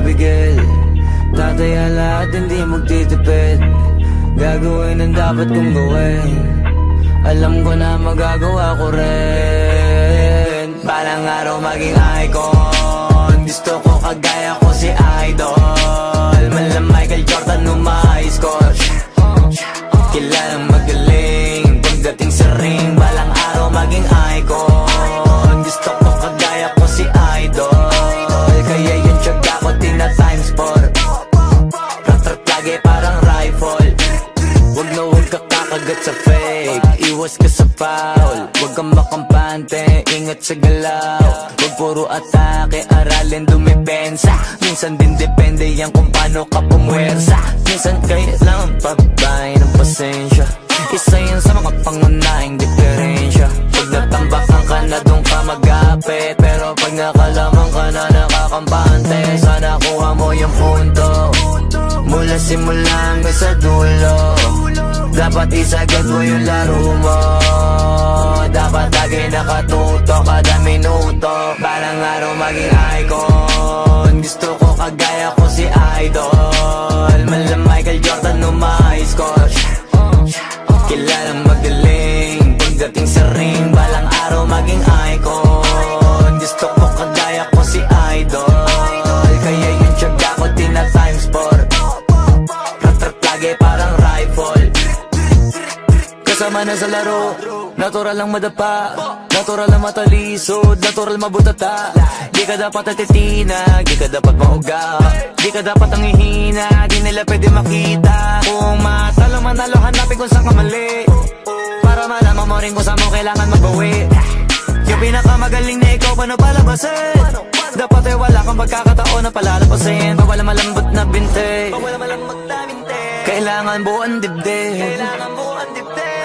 magpipigil. Tataya lahat, hindi magtitipid. Gagawin ang dapat kong gawin. Alam ko na magagawa ko rin. Balang araw maging icon. Gusto ko kagaya ko si Idol. Mala Michael Jordan score. Kilalang magaling pagdating sa ring. Balang araw maging icon. Gusto ko kagaya ko si Idol. Kaya yung tiyaga ko tina times 4. Rat-rat lagi parang rifle. Wag na wag ka kakagat sa fake. Iwas ka sa foul. Wag kang makampante, ingat sa galaw. Wag puro atake, aralin dumipensa. Minsan din depende yan kung paano ka pumwersa. Minsan kailangan pabay ng pasensya. Isa yan sa mga pangunahing diferensya. Pag natambakan ka na doon ka mag-apit. Pero pag nakalaman ka na nakakampante, sana kuha mo yung punto. Mula simula hanggang sa dulo. Dapat isagad mo yung laro mo. Dapat lagi nakatuto kada minuto. Balang araw maging icon. Gusto ko kagaya ko si Idol. Mala Michael Jordan score. Kilalang magaling pagdating sa ring. Balang araw maging icon. Gusto ko kagaya ko si Idol. Kaya yung tiyaga ko tina times 4. Rat-rat lagi parang rifle. Kasama na sa laro, natural lang madapa. Natural lang matalisod, natural mabutata. Di ka dapat atitina, di ka dapat mauga. Di ka dapat ang ihina, di nila pwede makita. Kung matalo manalo, hanapin kung saan ka mali. Para malaman mo rin kung saan mo kailangan magbawi. Yung pinakamagaling na ikaw, paano palabasin? Dapat ay wala kang pagkakataon na palalapasin. Bawal malambot na binte, kailangan buuan dibdib.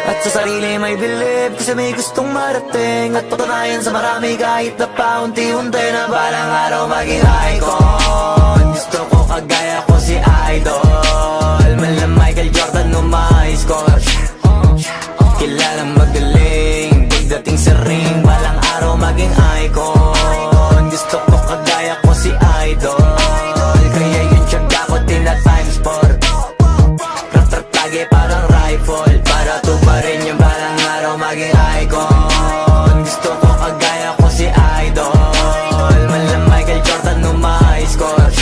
At sa sarili may believe, kasi may gustong marating. At patunayan sa marami kahit na paunti-unti. Na balang araw maging icon. Gusto ko kagaya ko si Idol. Mala Michael Jordan score. Kilalang magaling pagdating sa ring. Balang araw maging icon. Gusto ko kagaya ko si Idol. Kaya yung tiyaga ko tina times 4. Rat-rat lagi parang rifle. Para tuparin yung balang araw maging icon. Gusto ko kagaya ko si Idol. Mala Michael Jordan score.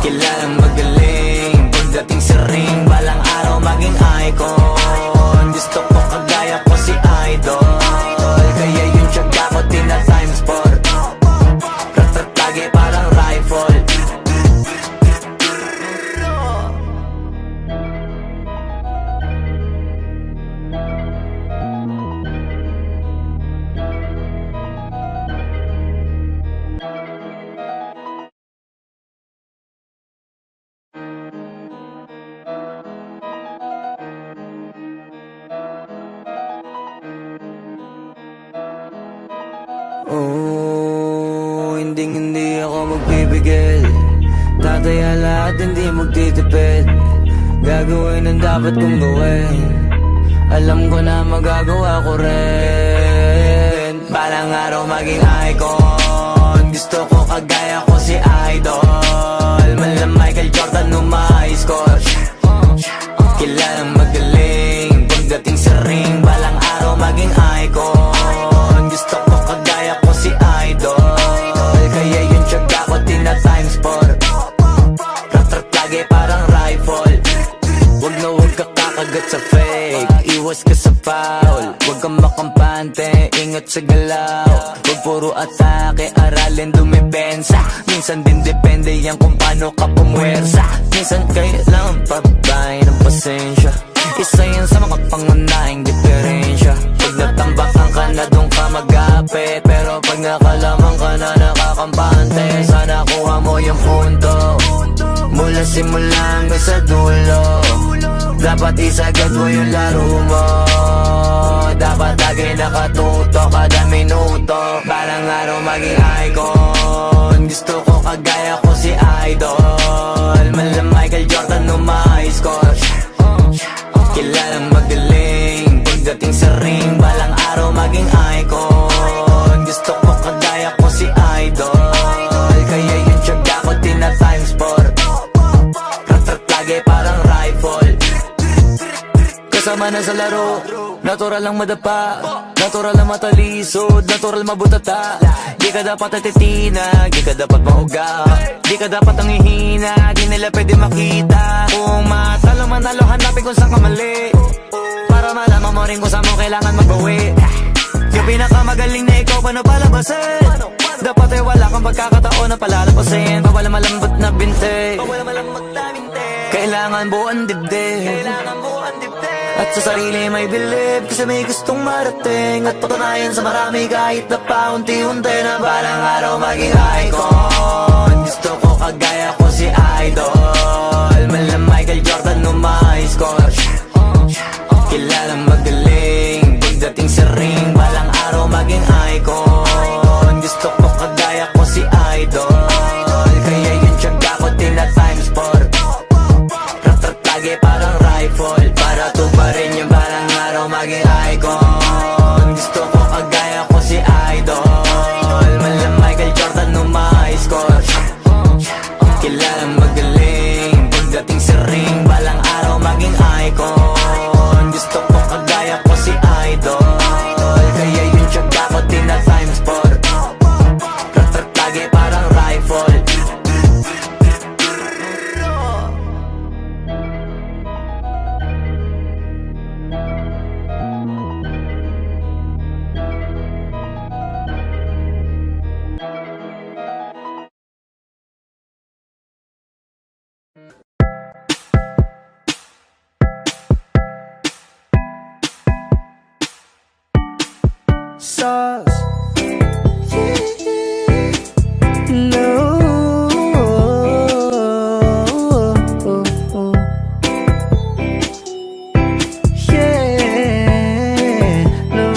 Kilalang magaling pagdating sa ring. Balang araw maging icon. Gusto ko kagaya ko si Idol. Kaya yung tiyaga ko tina times 4. Rat-rat lagi parang rifle. Oh, hindi ako magpipigil. Tataya lahat, hindi magtitipid. Gagawin ang dapat kong gawin. Alam ko na magagawa ko rin. Balang araw maging icon. Gusto ko kagaya ko si Idol. Mala Michael Jordan score. Kilalang magaling pagdating sa ring. Balang araw maging icon. Gusto ko kagaya ko si Idol. Kaya yung tiyaga ko tina times 4. Rat-rat lagi parang rifle. Wag na wag ka kakagat sa fake. Iwas ka sa foul. Wag kang makampante, ingat sa galaw. Wag puro atake, aralin dumipensa. Minsan din depende yan kung paano ka pumwersa. Minsan kailangan pabay ng pasensya. Isa yan sa mga pangunahing diferensya. Pag natambakan ka na doon ka mag-apit. Pero pag nakalaman ka na nakakampante, sana kuha mo yung punto. Mula simula hanggang sa dulo. Dapat isagad mo yung laro mo. Dapat lagi nakatuto kada minuto. Balang araw maging icon. Gusto ko kagaya ko si Idol. Mala Michael Jordan score. Kilalang magaling pagdating sa ring. Balang araw maging icon. Gusto ko kagaya ko si Idol. Kaya yung tiyaga ko tina sama na sa laro. Natural lang madapa, natural lang matalisod, natural mabutata. Di ka dapat atitina, di ka dapat mahuga, di ka dapat ang hihina, di nila pwede makita. Kung matalo manalo, hanapin kung saan ka mali, para malaman mo rin kung saan mo kailangan magbawi. Yung pinakamagaling na ikaw, paano palabasin? Dapat ay wala kang pagkakataon na palalabasin. Bawal malambot na binte, kailangan buuan dibdib, at sa sarili may believe, kasi may gustong marating at patunayan sa marami kahit na paunti-unti na balang araw maging icon. Gusto ko kagaya ko si Idol, mala Michael Jordan no my score. Kilalang magaling pagdating sa ring, balang araw maging icon. Gusto ko kagaya ko si Idol, kaya yung tiyaga ko tina times 4. Ratratage parang rifle, para tuparin yung balang araw maging icon. Gusto ko kagaya ko si Idol, mala Michael Jordan no my score. Kilalang magaling pagdating sa ring, balang araw maging icon. Gusto ko kagaya ko si Idol, kaya yung tiyaga ko tina times 4. Ratratage parang rifle. Sauce. No. Yeah. No.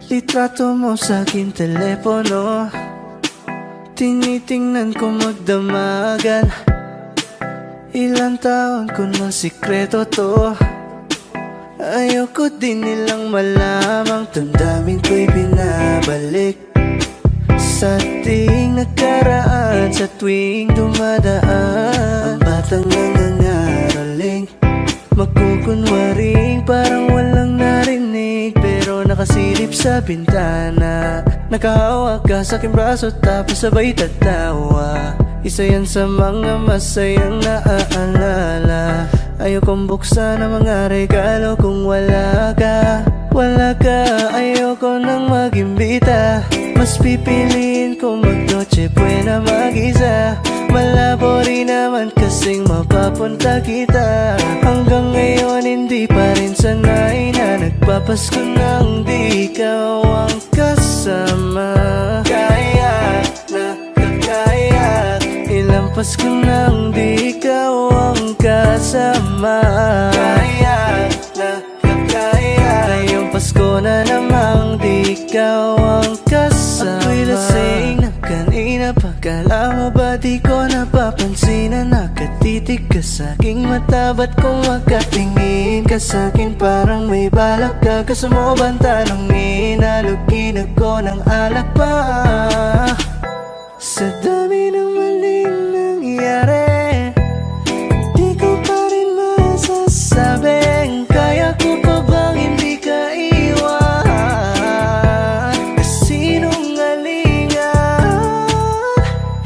Litrato mo sa aking telepono, tinitingnan ko magdamagan. Ilang taon ko ng sikreto to, ayoko din nilang malamang. Damdamin ko'y binabalik sa ating nakaraan, sa tuwing dumadaan. Ang batang nangangaraling, magkukunwaring parang walang narinig, pero nakasilip sa bintana. Nakahawak ka sa aking braso tapos sabay tatawa. Isa yan sa mga masayang naaalala. Ayokong buksan ang mga regalo kung wala ka. Wala ka, ayoko nang mag-imbita. Mas pipiliin ko mag-noche buena mag-isa. Malabo rin naman kasing mapapunta kita. Hanggang ngayon hindi pa rin sanay na nagpapasko nang di ikaw ang kasama. Kaya na kakaya, ilang Pasko nang di ikaw ang kasama. Kaya na kakaya, ngayong Pasko na namang di ikaw ang kasama. Ako'y lasing na kanina pa, kala mo ba di ko napapansin na nakatitig ka sa aking mata? Ba't kung makatingin ka sa akin parang may balak ka? Gusto mo bang tanongin? Halugin ako ng alak pa. Sa dami ng maling nangyari, di ko pa rin masasabing kaya ko pa bang hindi ka iwan. Kasinungalingan,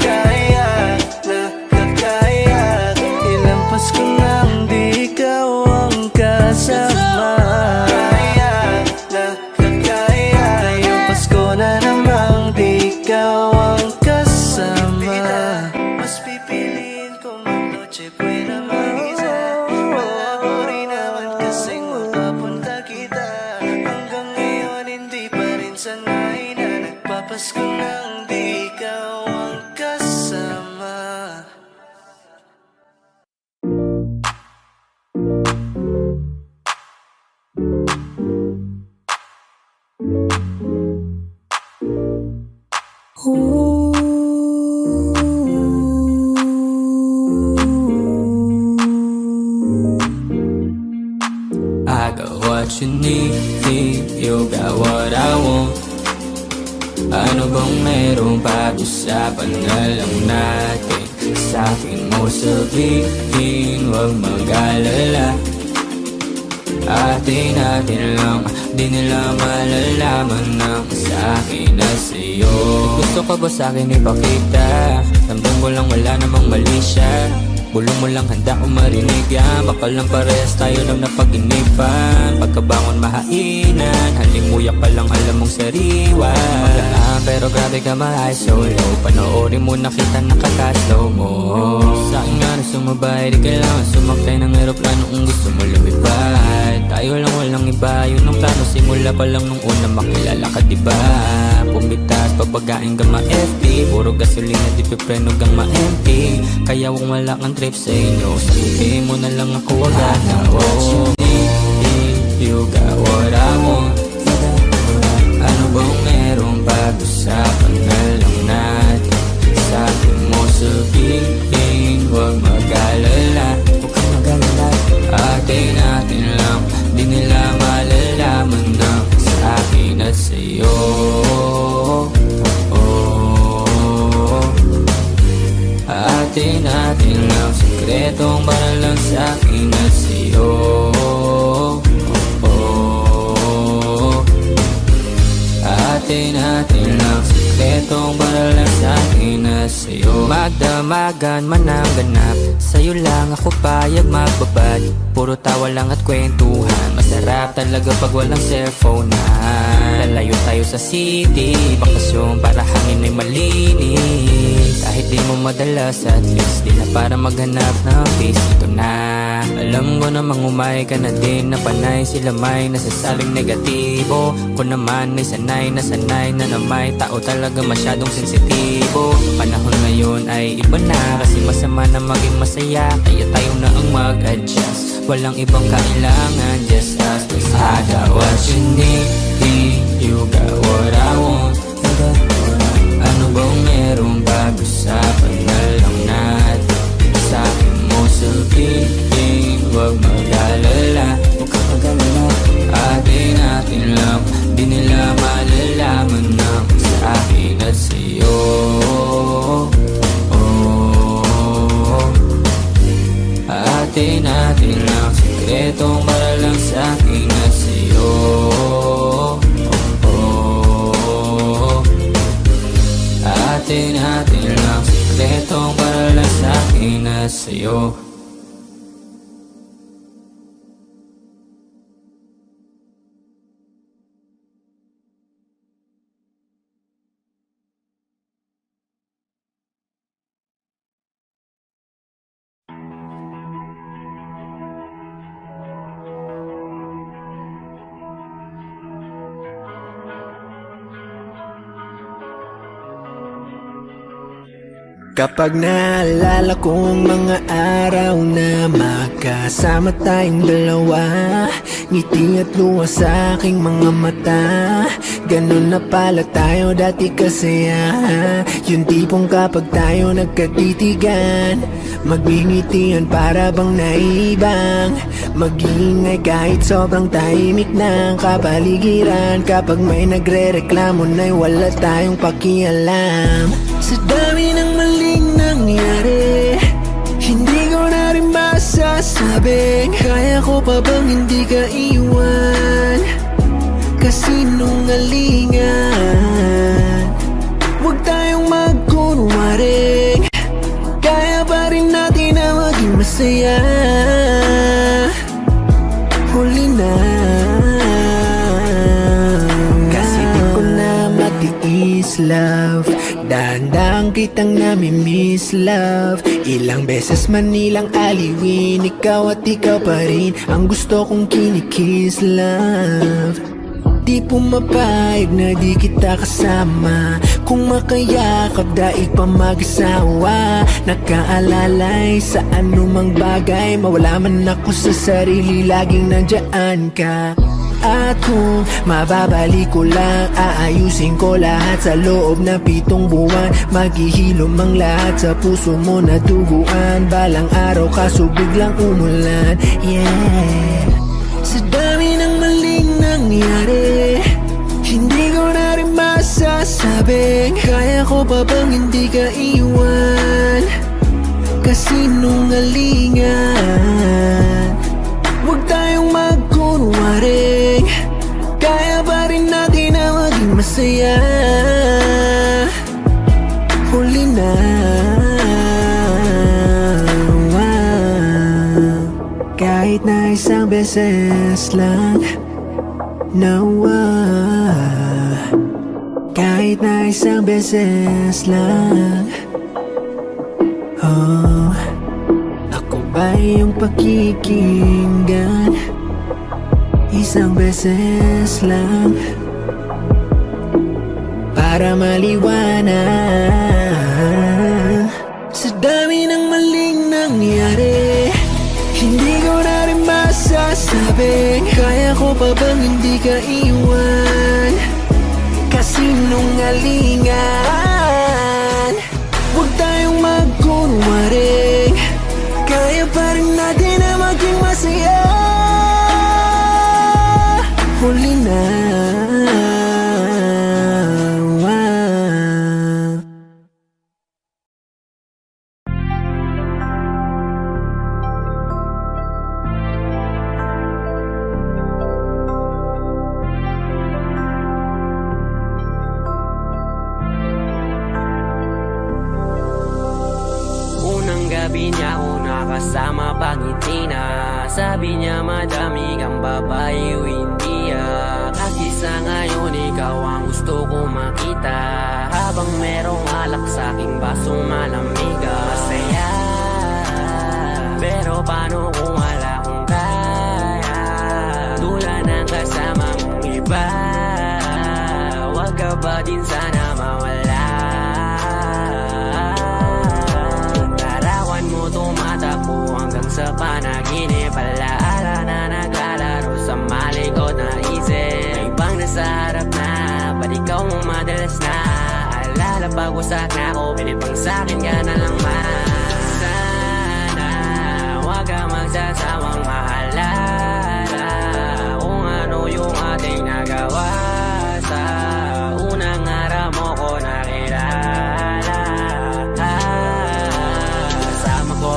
kaya na kakaya, ilang Pasko nang di ikaw ang kasama. Kaya na kakaya, ngayong Pasko na namang di ikaw ang kasama. Mas pipiliin ko mag-noche buena mag-isa. Malabo rin naman kasing mapapunta kita. Hanggang ngayon hindi pa rin sanay na nagpapasko nang di ikaw ang kasama. I got what you need, you got what I want. Ano bang meron pag-usapan na lang natin? sa'kin mo sabihin, huwag mag-alala. Atin natin lang, di nila malalaman ng sa'kin na sa'yo. Gusto ka ba sa'kin ipakita? Ramdam ko lang wala namang mali siya. Bulong mo lang handa ko marinig yan. Baka lang parehas tayo lang napag-inipan. Pagkabangon mahainan, halimuyak pa lang alam mong sariwa. Magaan pero grabe ka ma-high solo. Panoorin mo na kita nakaka-slow mo. Sa'kin nga na sumabay, di kailangan sumakay ng aeroplano kung gusto mo lumipad. Tayo lang walang iba, yun ang plano. Simula pa lang nung una makilala ka diba. Pumitas, pabagain ka ma-FP. Puro gasolina, di pipreno kang ma-empty. Kaya kung wala kang trip sa inyo, sabihin mo na lang ako agad na what you need, you got what I want. Ano bang merong pag-usapan na lang natin? Sabi mo sabihin, huwag mag-alala. Huwag kang mag-alala. Atin natin lang, di nila malalaman na sa akin at sa'yo. Atin natin lang, sikretong para lang sa'kin at sa'yo. Atin natin lang, sikretong para lang sa'kin at sa'yo. Magdamagan man ang ganap, sa'yo lang ako payag magbabad. Puro tawa lang at kwentuhan, masarap talaga pag walang cellphone na. Lalayo tayo sa city, bakasyon para hangin ay malinis. Kahit di mo madalas, at least di na para maghanap ng peace. Ito na, alam ko namang umay ka na din na panay. Sila may nasasabing negatibo, ko naman ay sanay na may tao talaga masyadong sensitibo. Panahon ngayon ay iba na, kasi masama na maging masaya. Kaya tayo na ang mag-adjust, walang ibang kailangan, just us. I got what you need, you got what I want. Ano bang merong pag-usapan na lang natin? Sa'kin mo sabihin, huwag mag-alala. Huwag kang mag-alala. Atin natin lang, di nila malalaman na sa akin at sa'yo. Atin natin lang, sikretong para lang sa'kin at sa'yo. Atin natin lang, sikretong para lang sa'kin at sa'yo. Kapag naalala kong mga araw na magkasama tayong dalawa, ngiti at luha sa aking mga mata. Ganun na pala tayo dati kasaya. Yung tipong kapag tayo nagkatitigan, magbingitian para bang naibang. Mag-iingay kahit sobrang tahimik ng kapaligiran. Kapag may nagre-reklamo na'y wala tayong pakialam. Sa dami ng maling nangyari, hindi ko na rin masasabing kaya ko pa bang hindi ka iwan. Kasinungalingan, huwag tayong magkunwaring, kaya pa rin natin na maging masaya. Huli na, kasi di ko na matiis, love. Dahan-dahan kitang nami-miss, love. Ilang beses man nilang aliwin, ikaw at ikaw pa rin ang gusto kong kinikiss, love. Di pumapayag na di kita kasama, kung makayakap daig pa mag-asawa. Nakaalalay sa anumang bagay, mawala man ako sa sarili, laging nandyan ka. At kung mababalik ko lang, aayusin ko lahat sa loob ng 7 buwan. Maghihilom ang lahat sa puso mo na duguan. Balang araw kaso biglang umulan, yeah. Sa dami ng maling nangyari, hindi ko na rin masasabing kaya ko pa bang hindi ka iwan. kahit na isang beses lang. Nawa, kahit na isang beses lang. Oh, ako ba iyong pakikinggan? Isang beses lang para maliwanag. Sa dami ng maling nangyari, hindi ko na rin masasabi, kaya ko pa bang hindi ka iwan? Kasinungalingan, huwag tayong magkunwaring, kaya pa rin natin na maging masaya. Huli na. Unang gabi niya ako nakasama pangiti na, sabi niya madami kang babae o hindi Kasi sa ngayon ikaw ang gusto ko makita, habang merong alak sa aking basong malamig. Masaya, pero paano kung wala kong kaya? Tulad ng kasama mong iba, wag ka ba din sana mawala? Tumatakbo hanggang sa panaginip, alaala na naglalaro sa malikot na isip. May ibang nasa harap na, ba't ikaw mong madalas na? Alala pag-wasak na ako, pinipang sa'kin ka na lang man. Sana wag ka magsasawang maalala kung ano yung ating nagawa. Sa unang araw mo ko nakilala.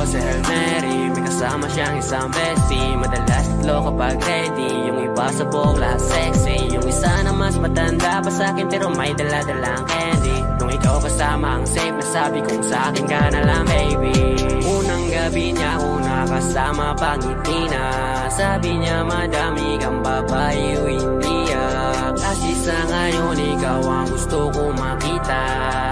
Si Hail Mary, may kasama siyang isang bestie. Madalas tatlo kapag ready, yung iba sa bokla sexy, yung isa na mas matanda pa sa'kin pero may dala-dalang candy. Nung ikaw kasama ang safe, nasabi kong sa'kin ka na lang baby. Unang gabi niya ako nakasama pangiti na, sabi niya madami kang babae o hindi Kasi sa ngayon ikaw ang gusto ko makita,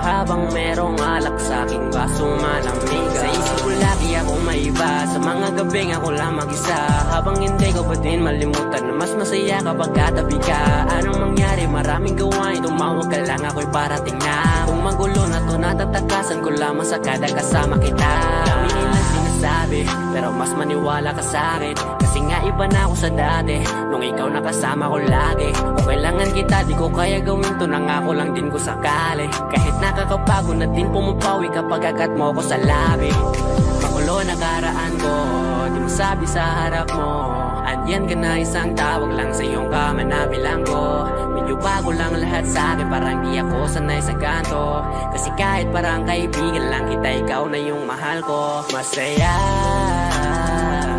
habang merong alak sa'king basong malamig. Sa isip ko lagi akong may iba, sa mga gabing ako lang mag-isa, habang hindi ko pa din malimutan na mas masaya kapag katabi ka. Anong mangyari, maraming gawain, tumawag ka lang ako'y parating na. Kung magulo na to, natatakasan ko lamang sa kada kasama kita. Dami nilang sinasabi, pero mas maniwala ka sa'kin, kasi nga iba na ako sa dati, nung ikaw nakasama ko lagi. Kung kailangan kita, di ko kaya gawin to, nangako lang din ko sakali. Kahit nakakapagod na din pumapawi kapag agat mo ko sa labi. Makulo na karaan ko, di mo sabi sa harap mo, andyan ka na isang tawag lang sa iyong kama na bilanggo. Medyo bago lang lahat sa akin, parang di ako sanay sa ganto, kasi kahit parang kaibigan lang kita, ikaw na yung mahal ko. Masaya,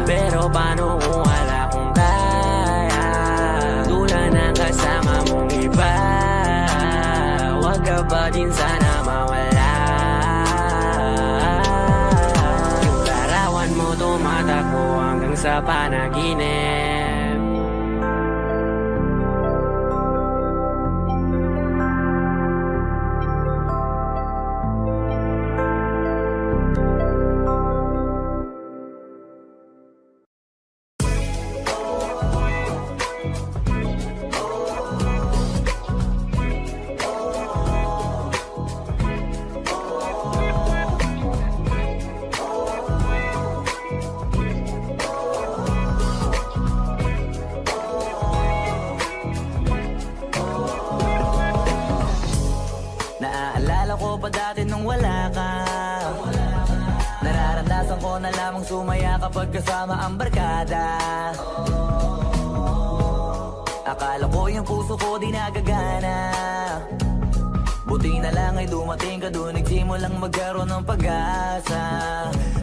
pero paano kung wala kong kaya? Tulad ng kasama mong iba, wag ka ba din sana mawala? Yung larawan mo tumatakbo hanggang sa panaginip. Naaalala ko pa dati nung wala ka, nararamdasan ko na lamang sumaya kapag kasama ang barkada. Akala ko yung puso ko di nagagana, buti na lang ay dumating ka dun, nagsimulang magkaroon ng pag-asa.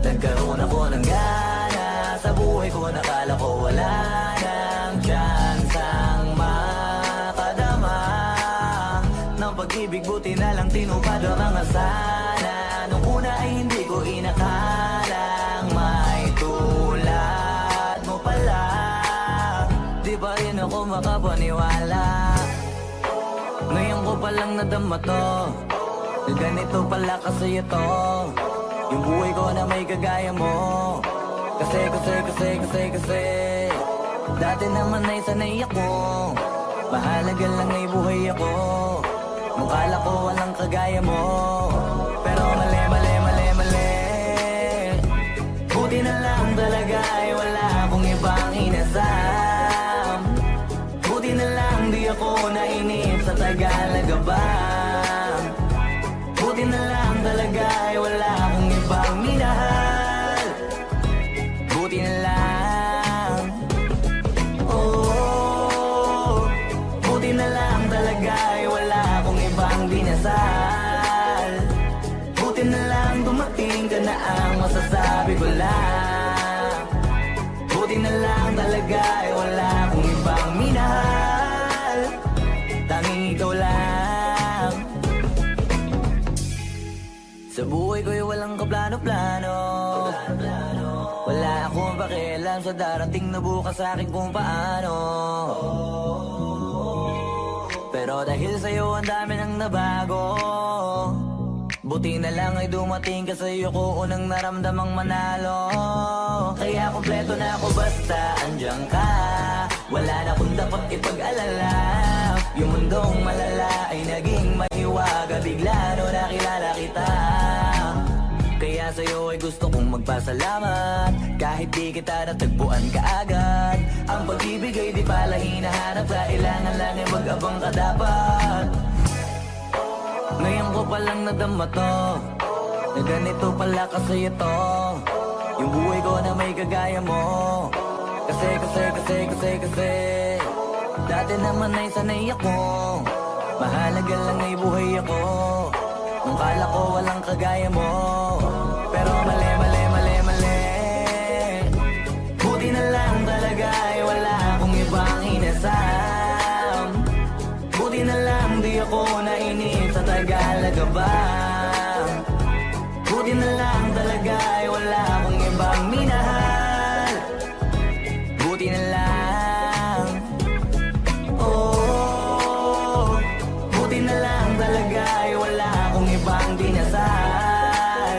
Nagkaroon ako ng gana sa buhay ko, nakala ko wala nang chance ang makadama ng pag-ibig, buti na lang tinupad ang mga sana. Nung una ay hindi ko inakalang may tulad mo pala. makapaniwala. Ngayon ko palang nadama to, na ganito pala kasi ito, yung buhay ko na may kagaya mo. Kasi dati naman ay sanay ako, mahalaga lang ay buhay ako. Nung kala ko walang kagaya mo, pero mali. Buti na lang talaga ay wala akong ibang inasam. Buti na lang di ako nainip sa Tagalaga ba. Buti na lang talaga ay wala akong ibang minahal. Buti na lang, oh, buti na lang talaga ay wala akong ibang dinasal. Buti na lang dumating ka na ang masasabi ko lang. Buti na lang talaga ay wala akong ibang minahal. Tanging ikaw lang. Sa buhay ko'y walang kaplano-plano. Wala akong pakialam sa darating na bukas sa akin kung paano. Pero dahil sa'yo ang dami nang nabago. Buti na lang ay dumating ka sa'yo ko unang naramdamang manalo. Kaya kompleto na ako basta andyan ka. Wala na akong dapat ipag-alala. Yung mundong malala ay naging mahiwaga. Bigla no nakilala kita. Kaya sa'yo ay gusto kong magpasalamat. Kahit di kita natagpuan kaagad. Ang pag-ibig ay di pala hinahanap. Kailangan lang ay mag-abang ka dapat. Ngayon ko palang nadama to, na ganito pala kasi ito, yung buhay ko na may kagaya mo. Kasi dati naman ay sanay ako, mahalaga lang ay buhay ako. Nung kala ko walang kagaya mo, pero mali. Buti na lang talaga ay wala akong ibang inasam. Buti na lang di ako nainip sa Tagalaga ba. Buti na lang talaga ay wala akong ibang minahal. Buti na lang, oh, buti na lang talaga ay wala akong ibang dinasal.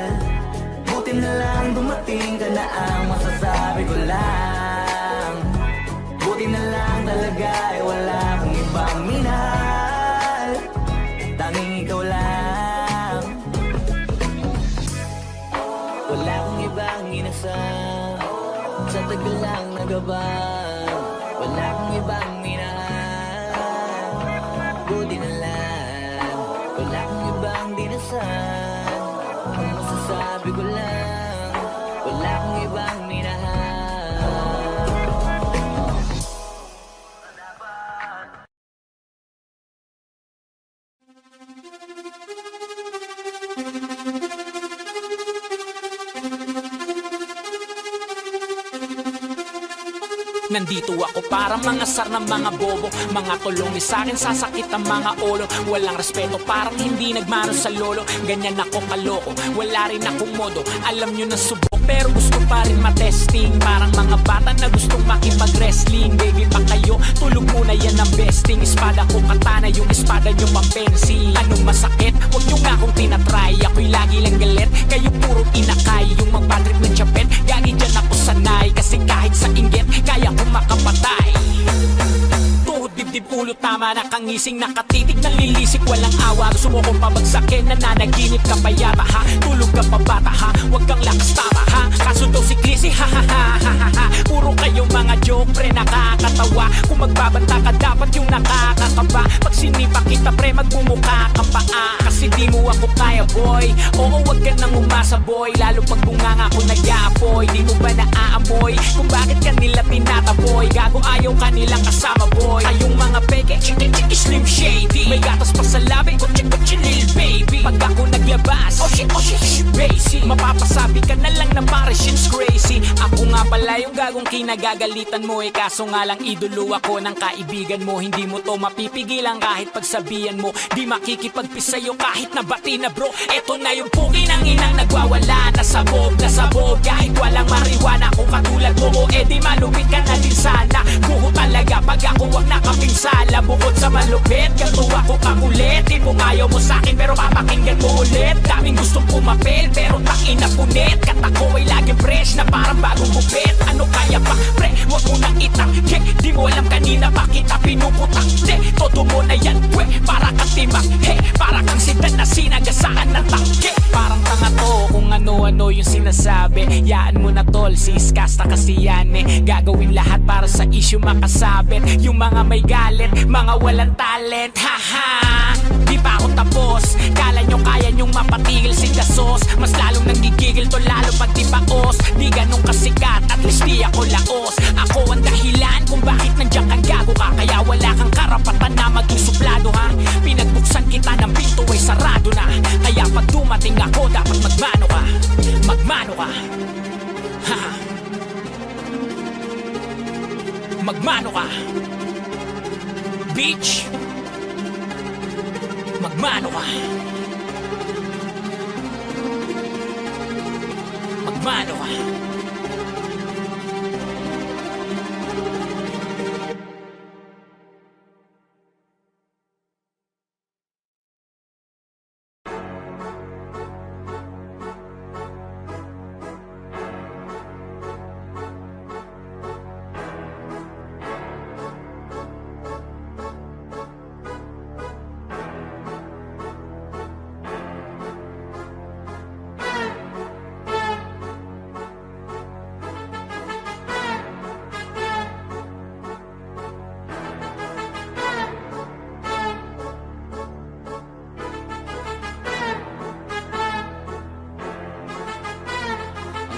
Buti na lang dumating ka na ang masasabi ko lang. Buti na lang talaga ay wala akong ibang minahal. Tanging ikaw lang. Wala akong ibang inasam sa tagal lang nagabang. Wala akong ibang minahal. Buti na lang. Wala akong ibang dinasal. Ang masasabi ko lang, wala akong ibang minahal. Nandito ako para mangasar ng mga bobo. Mga tulong ni sa'kin sasakit ang mga ulo. Walang respeto parang hindi nagmano sa lolo. Ganyan ako kaloko, wala rin akong modo. Alam nyo na subok pero gusto pa rin matesting. Parang mga bata na gustong makipag-wrestling. Baby pa kayo, tulog muna yan ang besting. Espada ko katana, yung espada nyo pang-pensi. Anong masakit? Huwag nyo nga akong tinatry. Ako'y lagi lang galit, kayo puro inakay. Yung mag-badrip ng Japan, gani dyan ako sanay. Kasi kahit sa inggit, kaya ko makapatay. Tuhod, dibdib, ulo, tama na kangising. Nakatitig, nalilisik, walang awa. Gusto mo kong pabagsakin, nananaginip ka pa yata ha. Tulog ka pa bata ha, huwag kang lakas tama ha. Kaso daw si Clissy, ha ha ha ha ha ha. Puro kayong mga joke pre, nakakatawa. Kung magbabanta ka dapat yung nakakakaba. Pag sinipa kita pre, magmumukha ka pa kasi di mo ako kaya boy. Oo, wag ka nang umasa boy. Lalo pag bunganga ako nag-aapoy. Di mo ba naaamoy kung bakit kanila tinataboy? Gago ayaw kanilang kasama boy. Kayong mga peke, chiki slim shady. May gatas pa sa labi, kutsi lil baby. Pag ako naglabas, oh shit basic. Mapapasabi ka na lang na Marishin's crazy. Ako nga pala yung gagong kinagagalitan mo. mo eh, kaso nga lang idolo ako ng kaibigan mo. Hindi mo to mapipigilan kahit pagsabihan mo. Di makikipagpis sa'yo kahit nabati na bro. Eto na yung pugi ng inang nagwawala. Nasabog, kahit walang mariwana. Kung katulad mo, eh di malupit ka na din sana. Buho talaga pag ako ang nakapinsala. Bukod sa malupit, ganto ako kakulit. Di mo ayaw mo sa'kin pero papakinggan mo ulit. Daming gustong pumapel pero takin na punit. Katako ay laging fresh na parang bagong bupit. Ano kaya pa, pre, wag mo nang itangke. Di mo alam kanina pa kita pinuputak. De, todo mo na yan, we, para kang timang. He, para kang sidan na sinagasaan ng tangke. Parang tanga to kung ano-ano yung sinasabi. Yaan mo na tol, siskasta kasi yan eh. Gagawin lahat para sa issue makasabit. Yung mga may galit, mga walang talent. Haha, di pa ako tapos. Kala nyo kaya nyong mapatigil si Gasos. Mas lalong nanggigigil to lalo pag di baos. Di ganun kasikat, at least di ako laos. Ako ang dahilan kung bakit nandiyan kang gago ka. Kaya wala kang karapatan na maging suplado ha. Pinagbuksan kita ng pinto ay sarado na. Kaya pag dumating ako dapat magmano ka. Magmano ka. Ha. Magmano ka. Bitch. Magmano ka. Magmano ka.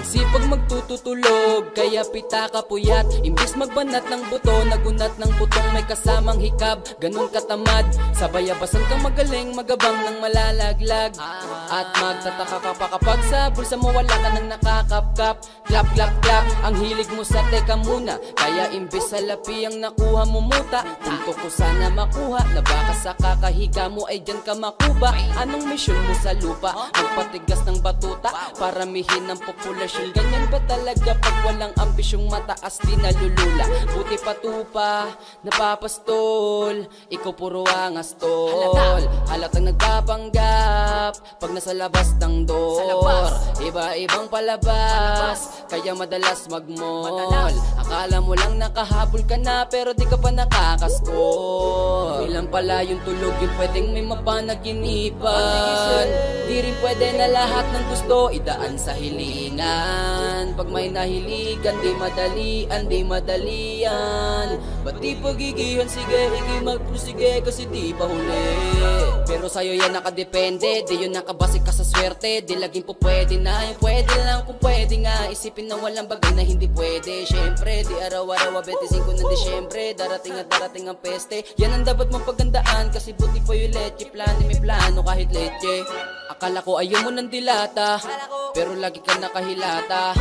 Sipag magtututulog, kaya pita ka puyat. Imbis magbanat ng buto, nagunat ng butong may kasamang hikab. Ganun katamad, sabayabasan kang magaling, magabang ng malalaglag. At magtataka ka pa kapag sa bulsa mo wala ka nang nakakapkap. Clap, clap, clap, ang hilig mo sa teka muna. Kaya imbis sa lapi ang nakuha mo muta. Punto ko sana makuha, na baka sa kakahiga mo ay dyan ka makuba. Anong mission mo sa lupa? Magpatigas ng batuta, paramihin ang populasyon. Ganyan ba talaga pag walang ambisyong mataas di nalulula? Buti patupa, napapastol, ikaw puro angas tol. Halatang nagpapanggap pag nasa labas ng door. Iba-ibang palabas, kaya madalas magmall. Akala mo lang nakahabol ka na pero di ka pa nakakaskol. Ilan pala yung tulog yung pwedeng may mapanaginipan. Di rin pwede na lahat ng gusto idaan sa hilingan. Pag may nahiligan, di madalian. Ba't di pagigihan, sige, higi magprusige kasi di pa huli. Pero sa'yo yan nakadepende, di yun nakabase ka sa swerte. Di laging po pwede na, yung pwede lang kung pwede nga. Isipin na walang bagay na hindi pwede. Syempre, di araw-araw 25 ng Disyembre. Darating at darating ang peste. Yan ang dapat mong pagandaan, kasi buti pa yung leche. Plano may plano kahit leche. Akala ko ayaw mo ng dilata, pero lagi ka nakahilata.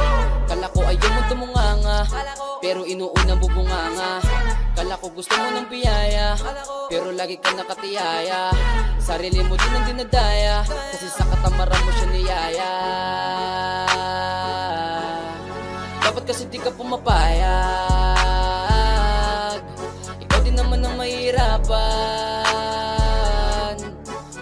Kala ko ayaw mo tumunganga, pero inuuna bubunganga. Kala ko gusto mo ng biyaya, pero lagi ka nakatiyaya. Sarili mo din ang dinadaya, kasi sa katamaran mo siya niyaya. Dapat kasi di ka pumapayag, ikaw din naman ang mahirapan.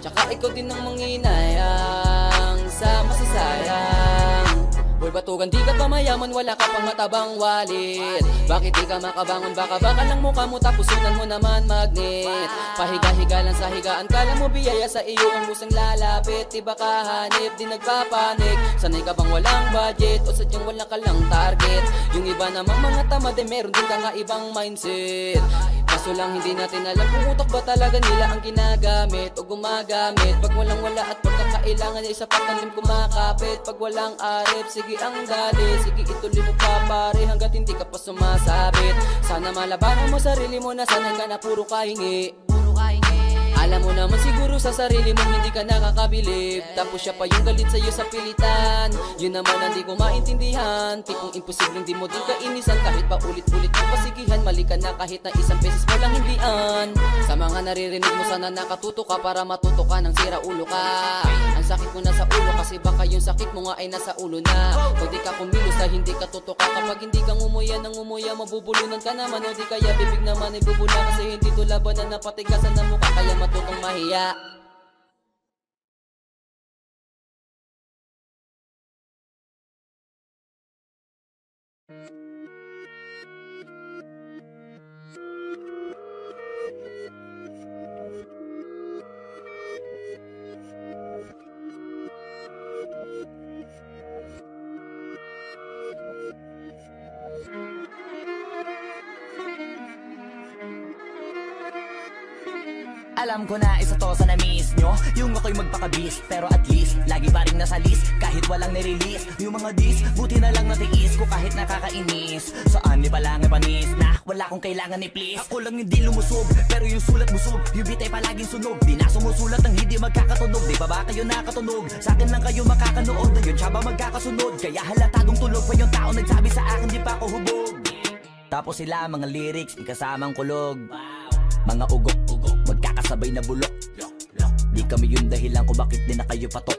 Tsaka ikaw din ang manghinayang sa masasayang. Boy batugan di ka pa mayaman, wala ka pang matabang wallet. Bakit di ka makabangon, baka lang mukha mo tapos sunan mo naman magnet. Pahiga-higa lang sa higaan, kala mo biyaya sa iyo ang musang lalapit. Di ba kahanip, di nagpapanik. Sanay ka bang walang budget o sadyang wala ka lang target? Yung iba namang mga tamad eh meron din ka nga ibang mindset. Kaso lang hindi natin alam kung utak ba talaga nila ang ginagamit o gumagamit. Pag walang wala at pagkakailangan ay isa patalim kumakapit. Pag walang arip, sige ang dali, sige ituloy mo pa pare hanggat hindi ka pa sumasabit. Sana malabanan mo sarili mo na sanay ka na puro kahingi. Alam mo naman siguro sa sarili mong hindi ka nakakabilib, tapos siya pa yung galit sa'yo sa pilitan. Yun naman ang di ko maintindihan, tipong imposibleng di mo din kainisan. Kahit pa ulit-ulit mo pasigihan, mali ka na kahit na isang beses mo lang hindian. Sa mga naririnig mo sana nakatuto ka, para matuto ka ng sira ulo ka. Ang sakit mo na sa ulo kasi baka yung sakit mo nga ay nasa ulo na. Pag di ka kumilos na hindi ka tuto ka, kapag hindi ka ngumuya ng ngumuya, mabubulunan ka naman. O di kaya bibig naman ay bubula, kasi hindi to labanan na patigasan ng mukha, kaya matutong mahiya. Alam ko na isa to sa na-miss nyo, yung ako'y magpakabis, pero at least lagi pa rin nasa list, kahit walang nirelease. Yung mga dis, buti na lang natiis ko kahit nakakainis. Saan ni palang panis na wala kong kailangan ni please. Ako lang hindi lumusob, pero yung sulat busog, yung bitay palaging sunog. Di na sumusulat ng hindi magkakatunog, di ba ba kayo nakatunog? Sa akin lang kayo makakanood, yun siya ba magkakasunod? Kaya halatadong tulog pa yung tao nagsabi sa akin di pa ako hubog. Tapos sila mga lyrics, kasamang kulog, mga ugok-ugok, magkakasabay na bulok. Di kami yung dahilan kung bakit di na kayo patok.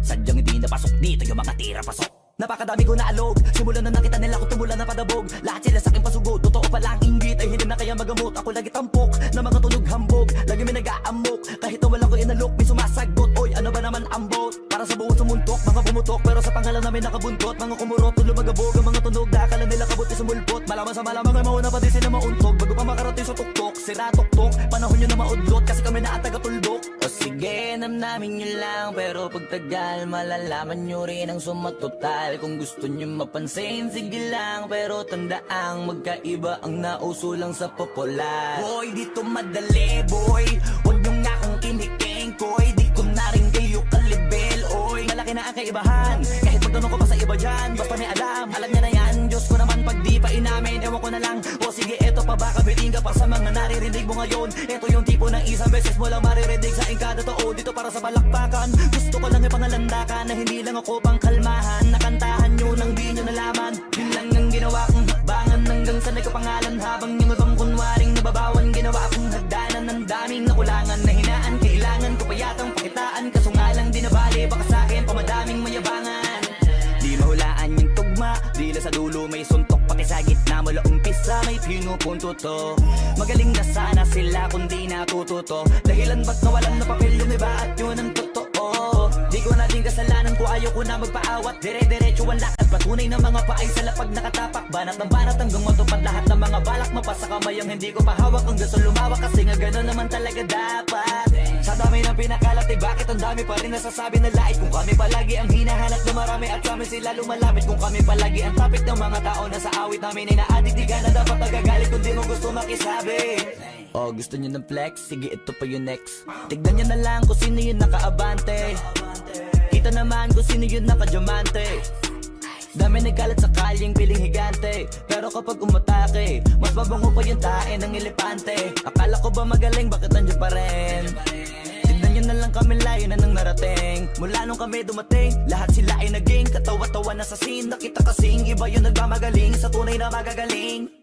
Sadyang hindi napasok dito yung mga tira pasok. Napakadami ko na alog, simulan na nakita nila ko tumula na padabog. Lahat sila sa akin pasugod, totoo pala ang inggit ay hindi na kaya magamot. Ako lagi tampok, na mga tunog hambog, lagi may nag-aamok. Kahit na wala ko inalok, may sumasagot. Oy, ano ba naman ang bot? Para sa buong sumuntok, mga bumutok, pero sa pangalan namin nakabuntot. Mga kumurot, tulo magabog, ang mga tunog, dakala nila kabuti sumulpot. Malaman sa malamang ay mauna pa din sila mauntog, bago pa makarating sa tuktok. Sira tuktok, panahon nyo na maudlot, kasi kami na taga-tuldok. O sige, namnamin nyo lang, pero pagtagal malalaman nyo rin ang sumatotal. Kung gusto nyo mapansin, sige lang, pero tandaang magkaiba ang nauso lang sa popular. Boy, dito madali, boy, huwag nyo nga kong kiniking, koy. Di ko na rin kayo kalibel, oy. Malaki na ang kaibahan, kahit magtanong ko pa sa iba dyan, basta may alam niya na yan. Diyos ko naman pag di pa inamin, ewan ko na lang. O sige, eto pa ba kabiting ka pa sa mga naririnig mo ngayon? Eto yung tipo ng isang beses mo lang maririnig sa kada tao. Dito para sa palakpakan, gusto ko lang ipangalandakan na hindi lang ako pang kalmahan. Nakantahan nyo nang di nyo nalaman, yun lang ang ginawa kong hakbangan. Hanggang sa nagkapangalan habang yung ibang kunwaring nababawan. Ginawa akong hagdanan ng daming nakulangan na hinaan. Kailangan ko pa yatang pakitaan, kaso nga lang di nabali, baka sa akin pamadaming mayabangan. Di mahulaan yung tugma, dila sa dulo may suntok, pati sa gitna mula umpisa may pinupunto to. Magaling na sana sila kung di natututo, dahilan ba't nawalan na papel yung iba at yun ang totoo. Di ko na din kasalanan ko, ayaw ko na magpaawat, dire-diretso ang lakad, patunay ng mga paay sa lapag nakatapak. Banat ng banat hanggang matupad lahat ng mga balak, mapasa kamay ang hindi ko pahawak hanggang sa lumawak, kasi nga gano'n naman talaga dapat. Sa dami ng pinakalat, eh bakit ang dami pa rin nasasabi na lait? Kung kami palagi ang hinahanap na marami at sa amin sila lumalapit. Kung kami palagi ang topic ng mga tao na sa awit namin ay naadik, di ka na dapat nagagalit kung di mo gusto makisabi. O gusto nyo ng flex? Sige, ito pa yung next. Tignan nyo na lang kung sino yung nakaabante, kita naman kung sino yung nakadiamante. Dami nagkalat sa kalyeng piling higante, pero kapag umatake, mas mabango pa yung tae ng elepante. Akala ko ba magaling, bakit nandiyan pa rin? Tignan nyo na lang kami, layo na nang narating. Mula nung kami dumating, lahat sila ay naging katawa-tawa na sa scene. Nakita kasing iba yung nagmamagaling sa tunay na magagaling.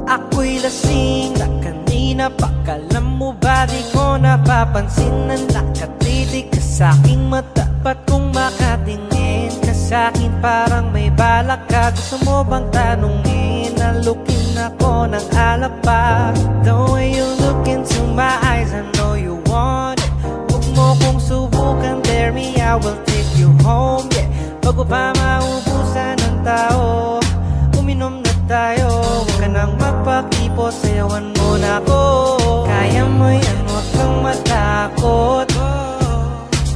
Ako'y lasing na kanina pa, kalam mo ba di ko napapansin? Na nakatitig ka sa'king mata, ba't kung makatingin ka sa'kin parang may balak ka? Gusto mo bang tanungin? Nalukin ako ng alapa. The way you look into my eyes, I know you want it. Huwag mo kong subukan, dare me, I will take you home, yeah. Bago pa maubusan ng tao, uminom na tayo. Huwag ka nang magpakipo, sayawan mo na ako. Kaya mo yan, huwag kang matakot.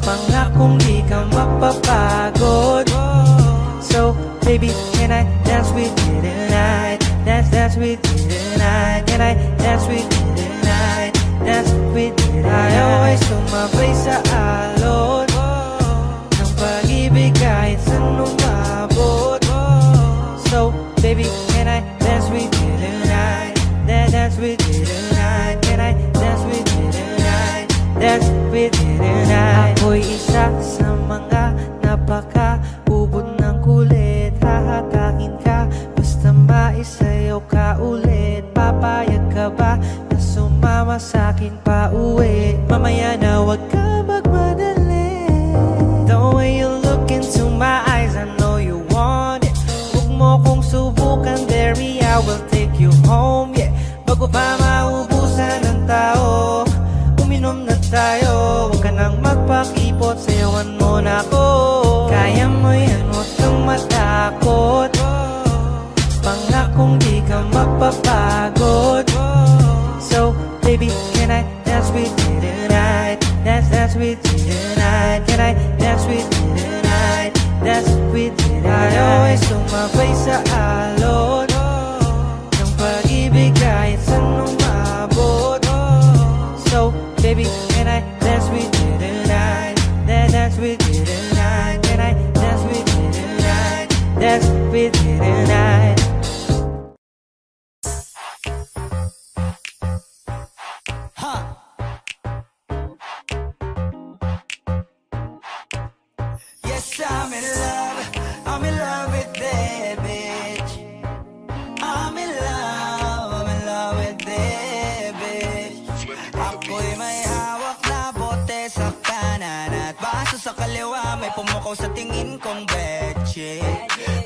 Pangakong di ka mapapagod. So baby, can I dance with you tonight? Dance with you tonight. Can I dance sa mga napaka-ubod ng kulit. Hahatakin ka, basta maisayaw ka ulit. Papayag ka ba na sumama sa'kin pa uwi? Mamaya na wag ka magmadali. The way you look into my eyes, I know you want it. Huwag mo kong subukan, dare me, I will take you home, yeah. Bago pa maubusan ng tao, uminom na tayo. Huwag ka nang magpakipot, sayawan mo na ako. Kaya mo yan, huwag kang matakot. Pangakong di ka magpapagod. So, baby, can I dance with you tonight? Dance with you tonight. Can I dance with you tonight? Dance with you tonight. Always sumabay sa alon ng pag-ibig kahit saan umabot. So, baby, can I dance with you tonight? Dance with you tonight. Can I dance with you tonight? Dance with you tonight. Yes, I'm in love with that bitch. I'm in love with that bitch. Ako'y may hawak na bote sa kanan at baso sa kaliwa, may pumukaw sa tingin kong betche.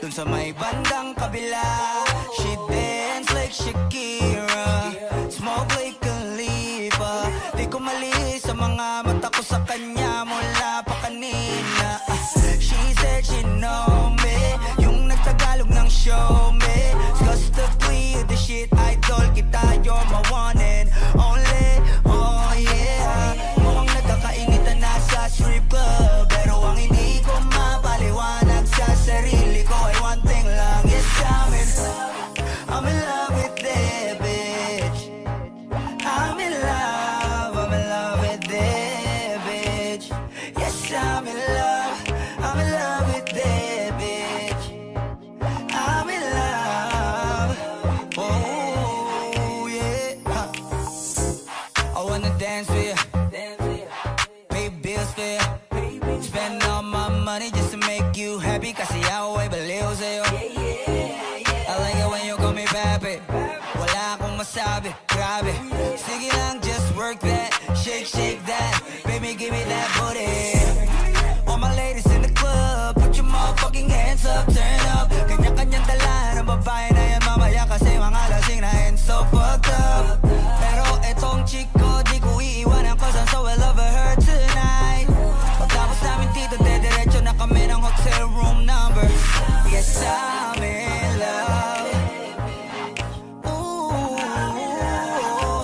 Dun sa may bandang kabila, she dance like Shakira, smoke like Khalifa. Di ko mali sa mga mata ko sa kanya mula pa kanina. She said she know me, yung nagtagalog ng show me. Just to clear the shit, idol kita, you're my one and only. Oh yeah, mukhang nagkakainitan na sa strip club, pero ang hindi ko mapaliwanag sa sarili ko ay one thing lang. Yes, I'm in love with that bitch. I'm in love with that bitch. Yes, I'm in love with that bitch. I'm in love. Oh yeah. I wanna dance with you, pay bills for you, spend all my money just to make you happy. Kasi ako ay baliw sa'yo. I like it when you call me papi. Wala akong masabi, grabe. Sige lang, just work that, shake that. Baby, give me that booty. All my ladies in the club, put your motherfucking hands up, turn up. Kanya-kanyang dala ng babae na yan mamaya, kasi mga lasing na and so fucked up. Pero etong chick ko, di ko iiwanan, cause I'm so in love with her tonight. Pagtapos namin dito, dediretso na kami ng hotel room number. Yes, I'm in love. Ooh, I'm in love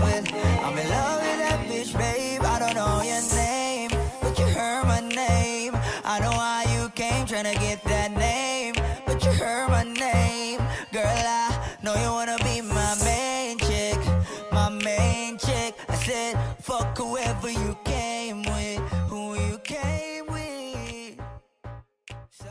with you. I'm in love with that bitch, babe. I don't know your name, but you heard my name. I know how you came, tryna get that name, but you heard my name. Girl, I know you wanna be my main chick, my main chick. I said, fuck whoever you came with, who you came with. So-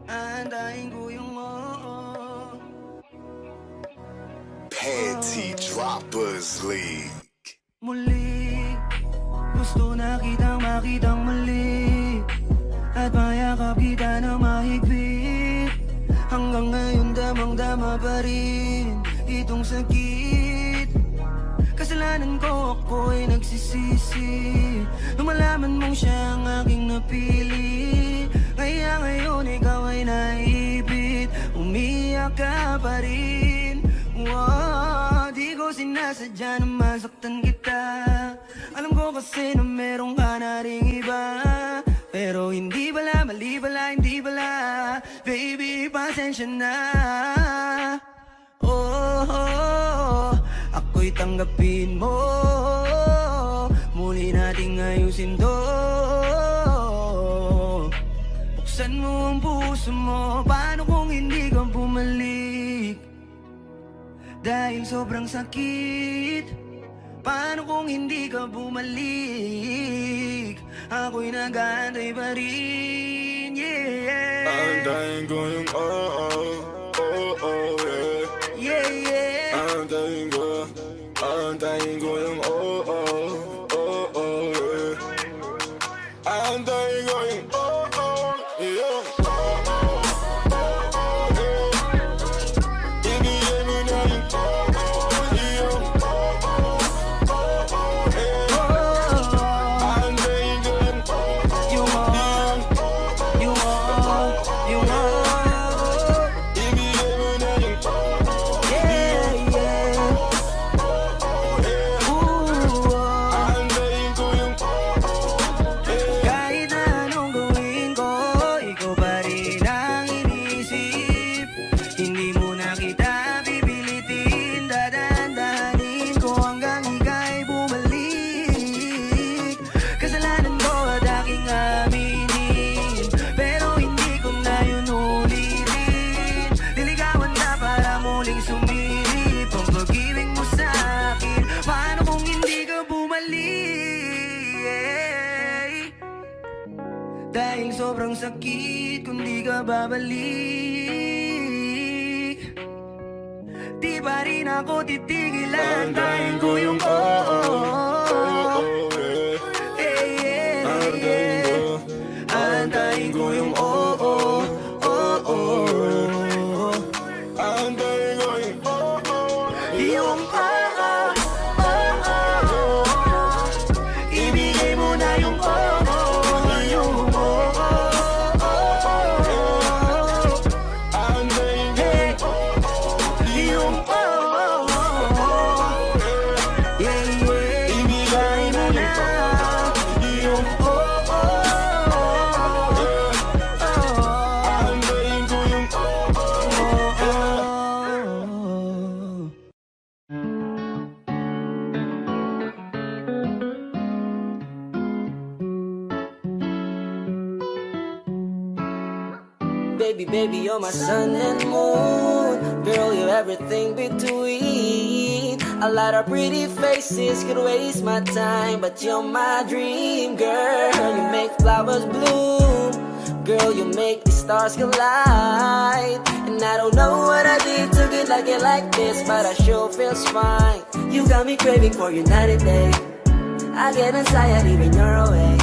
Andahin ko yung Panty Droppers League. muli. Gusto na kitang makitang muli, at mayakap kita na mahigpit. Hanggang ngayon damang-dama pa rin itong sakit. Kasalanan ko, ako'y nagsisisi nung malaman mong siya ang aking napili. Kaya ngayon ikaw ay naibit, umiyak ka pa rin. Wow, di ko sinasadya na masaktan kita. Alam ko kasi na meron ka na ring iba, pero hindi bala, mali bala, hindi bala. Baby, pasensya na. Oh, ako'y tanggapin mo, muli nating ayusin to. buksan mo ang puso mo. Paano kung hindi ka bumalik? Dahil sobrang sakit. Paano kung hindi ka bumalik? Ako'y nag-aantay pa rin, yeah. Aantayin ko yung yeah. Yeah. Aantayin ko yung yeah. Aantayin ko yung yeah. Ibigay mo na yung yeah. Aantayin ko yung ibigay mo na yung aantayin ko yung Kahit na anong gawin ko, ikaw pa rin ang inisip. Hindi mo na kita pipilitin, dadandanin ko hanggang ika'y bumalik. Kasalanan ko at aking aminin, pero hindi ko na yun ulitin. Niligawan na para muling sumilip ang pag-ibig mo sa akin. Paano kung hindi ka bumalik? Dahil sobrang sakit kung di ka babalik. Di pa rin ako titigil. Aantayin ko yung Aantayin ko yung aantayin ko yung ibigay mo na yung aantayin ko yung ibigay mo na yung aantayin ko yung Baby, baby, you're my sun and moon. Girl, you're everything between. A lot of pretty faces could waste my time, but you're my dream, girl. You make flowers bloom. Girl, you make the stars collide. And I don't know what I did to get like this, but I sure feels fine. You got me craving for you night and day. I get anxiety when you're away.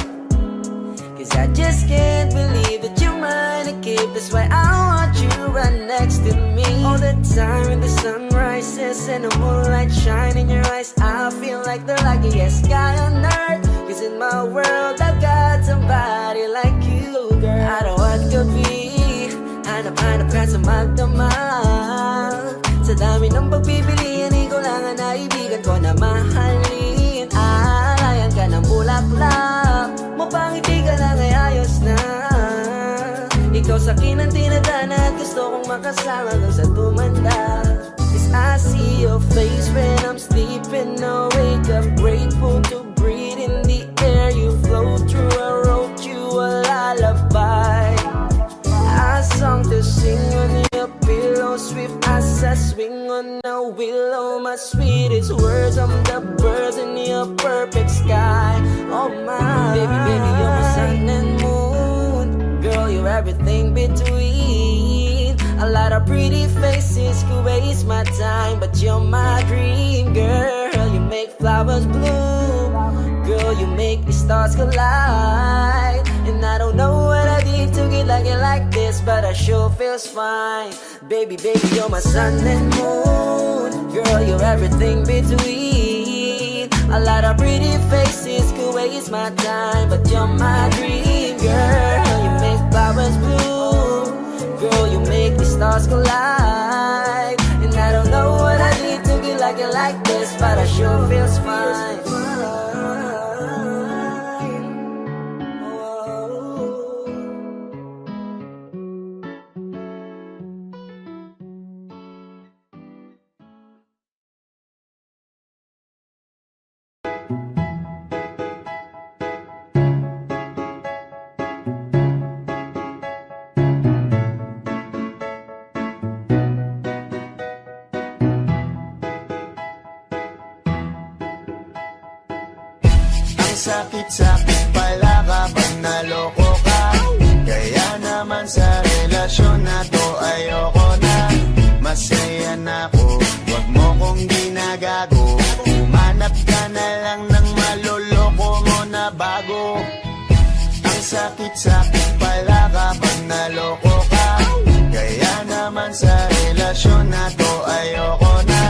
Cause I just can't believe that you're mine to keep. That's why I want you right next to me. All the time when the sun rises and the moonlight shine in your eyes, I feel like the luckiest guy on earth. Cause in my world I've got somebody like you, girl. I don't want to be hanap-hanap ka sa magdamag. Sa dami ng pagpipilian, ikaw lang ang naibigan ko na mahalin. Alayan ka ng bulaklak, mapangiti ka lang ay ayos na. Ikaw sa akin ang tinadana at gusto kong makasama kung sa tumanda. Cause I see your face when I'm sleeping awake. I'm grateful to breathe in the air you flow through. I wrote you a lullaby, a song to sing on your pillow, swift as I swing on a willow. My sweetest words, I'm the birds in your perfect sky. Oh my, baby, baby, you're my sun and moon. Girl, you're everything between. A lot of pretty faces could waste my time, but you're my dream, girl. You make flowers bloom. Girl, you make the stars collide. And I don't know what I did to get like this, but I sure feels fine. Baby, baby, you're my sun and moon. Girl, you're everything between. A lot of pretty faces could waste my time, but you're my dream, girl. You make flowers bloom. Girl, you make the stars collide. And I don't know what I did to get like this, but I sure feels fine. naman sa relasyon na to, ayoko na. Masaya na ako, wag mo kong ginagago. Umanap ka na lang ng maloloko mo na bago. Ang sakit-sakit pala kapag naloko ka. Kaya naman sa relasyon na to, ayoko na.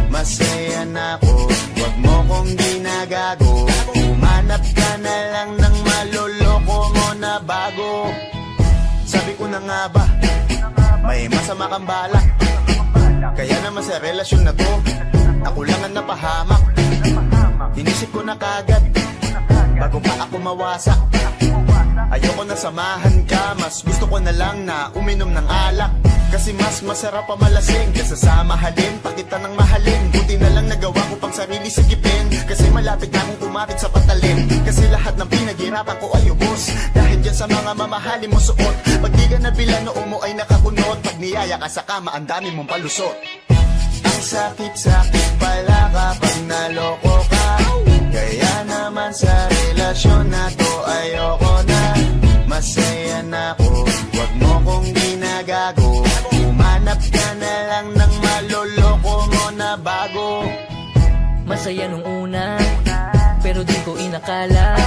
Masaya na ako, wag mo kong ginagago. Umanap ka na lang ng maloloko mo na bago. Sabi ko na nga ba, may masama kang balak. Kaya naman sa relasyon na to, ako lang ang napahamak. Inisip ko na kagad, bago pa ako mawasak. Ayoko na samahan ka, mas gusto ko na lang na uminom ng alak. Kasi mas masarap pa malasing kesa sa mahalin, pakita ng mahalin. Buti na lang nagawa ko pang sarili sigipin, kasi malapit na akong kumapit sa patalim. Kasi lahat ng pinaghirapan ko ay ubos, dahil dyan sa mga mamahalin mo suot. Pag di ka nabila noo mo ay nakakunot, pag niyaya ka sa kama ang dami mong palusot. Ang sakit-sakit pala kapag naloko ka. Kaya naman sa relasyon na to, ayoko na. Masaya na ako, wag mo kong ginagago. Umanap ka na lang ng maloloko mo na bago. Masaya nung una, pero di ko inakala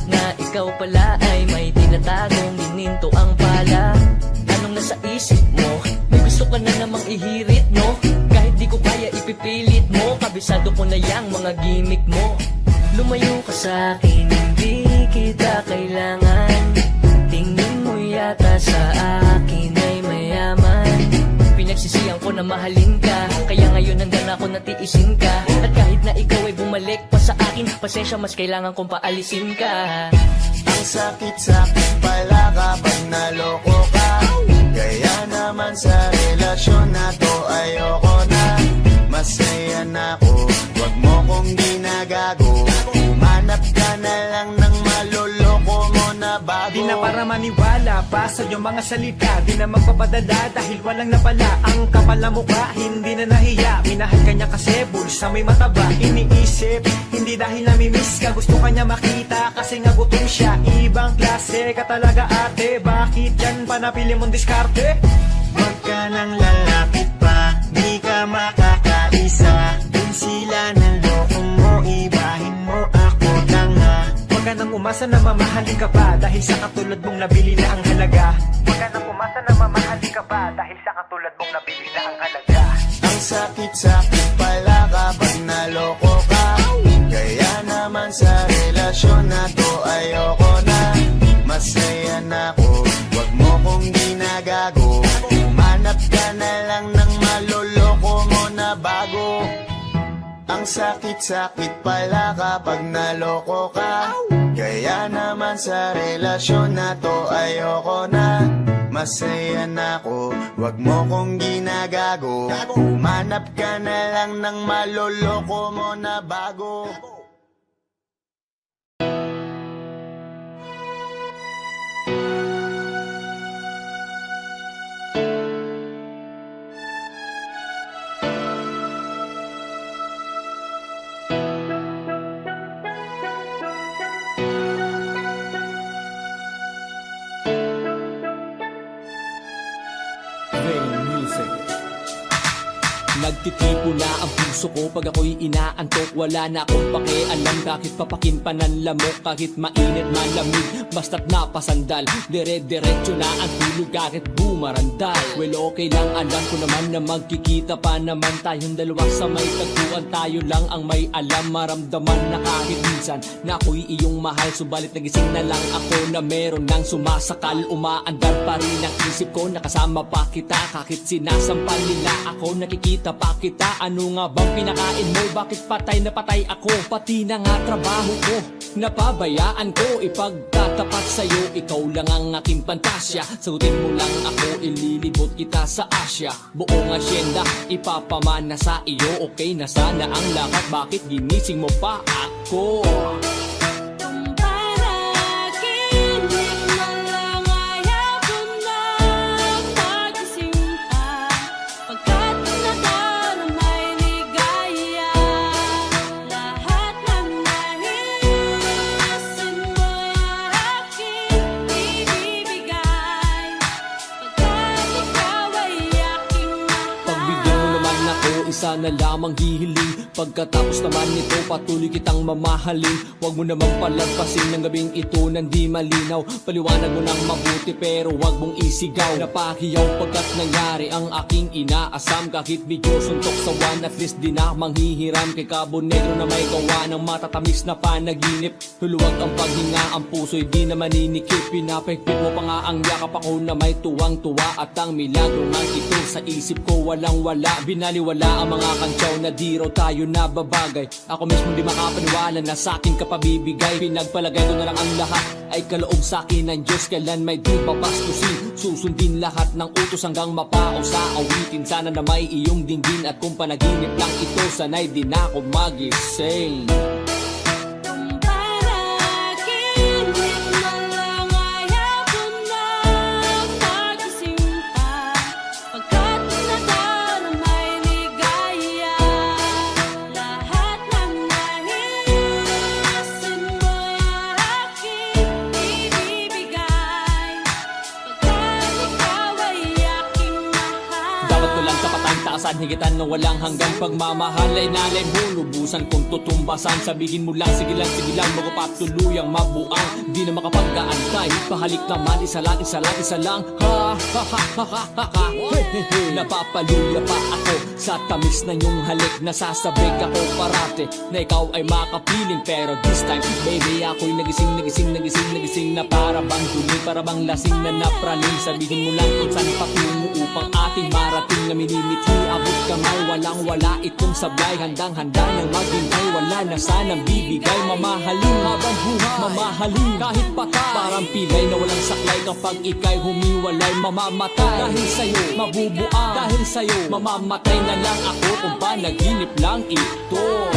na ikaw pala ay may tinatagong gininto ang pala. Anong nasa isip mo? May gusto ka na namang ihirit, no? Kahit di ko kaya ipipilit mo, kabisado ko na yang mga gimmick mo. Lumayo ka sa akin, hindi kita kailangan. Tingin mo yata sa akin ay mayaman. Pinagsisiyan ko na mahalin ka, kaya ngayon nandan ako natiisin ka. At kahit na ikaw ay bumalik pa sa akin, pasensya mas kailangan kong paalisin ka. Ang sakit-sakit pala kapag naloko ka. Kaya naman sa relasyon na to, ayoko na. Masaya na ako, wag mo kong ginagago. Umanap ka na lang ng maloloko mo na bago. Di na para maniwala pa sa iyong mga salita. Di na magpapadala dahil walang napala. Ang kapal na mukha, hindi na nahiya. Minahal ka niya kasi bulsa may mataba. Iniisip, hindi dahil namimiss ka. Gusto ka niya makita kasi nga gutom siya. Ibang klase ka talaga ate. Bakit yan pa napili mong diskarte? Wag ka nang lalapit pa, di ka makakaisa. Dun sila ng loko mo, ibahin mo ako tanga. Huwag ka nang umasa na mamahalin ka pa dahil sa katulad mong nabili na ang halaga. Huwag ka nang umasa na mamahalin ka pa dahil sa katulad mong nabili na ang halaga. Ang sakit-sakit pala kapag naloko ka. Kaya naman sa relasyon na to, ayoko na. Masaya na ako, wag mo kong ginagago. Umanap ka na lang ng maloloko mo na bago. Ang sakit-sakit pala kapag naloko ka. Kaya naman sa relasyon na to, ayoko na. Masaya na ako, wag mo kong ginagago. Umanap ka na lang ng maloloko mo na bago. Nagtitipo na ang puso ko pag ako'y inaantok. Wala na akong pakialam kahit papakin pa ng lamok. Kahit mainit malamig, basta't napasandal. Dire-diretso na ang tulog kahit bumarandal. Well okay lang, alam ko naman na magkikita pa naman tayong dalawa sa may tagpuan. Tayo lang ang may alam, maramdaman na kahit minsan na ako'y iyong mahal. Subalit nagising na lang ako na meron nang sumasakal. Umaandar pa rin ang isip ko, nakasama pa kita. Kahit sinasampal nila ako, nakikita pa kita. Ano nga bang pinakain mo? Bakit patay na patay ako? Pati na nga trabaho ko, napabayaan ko. Ipagtatapat sa'yo, ikaw lang ang aking pantasya. Sagutin mo lang ako, ililibot kita sa Asya. Buong asyenda, ipapamana sa iyo. Okay na sana ang lahat, bakit ginising mo pa ako? isa na lamang hihiling. Pagkatapos naman nito patuloy kitang mamahalin. Huwag mo namang palagpasin ng gabing ito nang di malinaw. Paliwanag mo ng mabuti pero huwag mong isigaw. Napahiyaw pagkat nangyari ang aking inaasam. Kahit medyo suntok sa one, at least di na manghihiram. Kay Cabo Negro na may gawa ng matatamis na panaginip. Luluwag ang paghinga, ang puso'y di na maninikip. Pinapahigpit mo pa nga ang yakap, ako na may tuwang-tuwa. At ang milagro nga ito sa isip ko walang-wala. Binaliwala ang mga kantyaw na di raw tayo nababagay. Ako mismo di makapaniwala na sa'kin ka pabibigay. Pinagpalagay ko na lang ang lahat ay kaloob sa'kin ng Diyos. Kailan may di papastusin, susundin lahat ng utos hanggang mapao sa awitin. Sana na may iyong dinggin at kung panaginip lang ito, sana'y di na ako magising. Higitan na walang hanggang pagmamahal ay nalay mo. Lubusan kong tutumbasan. Sabihin mo lang, sige lang, magpapatuluyang mabuang. Di na makapagkaantay. Pahalik naman, isa lang. Ha, ha, ha, ha, ha, ha, ha. Hey, hey, hey. Napapaluya pa ako sa tamis na iyong halik. Nasasabik ako parate na ikaw ay makapiling. Pero this time, baby, ako'y nagising na para bang dumi, para bang lasing na napraning. Sabihin mo lang kung saan patungo upang ating marating na minimiti. Abot kamay, walang-wala itong sablay. Handang-handa nang maghintay, wala na sanang bibigay. Mamahalin habang buhay, mamahalin kahit patay. Parang pilay na walang saklay kapag ika'y humiwalay. Mamamatay dahil sa'yo, mabubuang dahil sa'yo. Mamamatay na lang ako kung panaginip lang ito.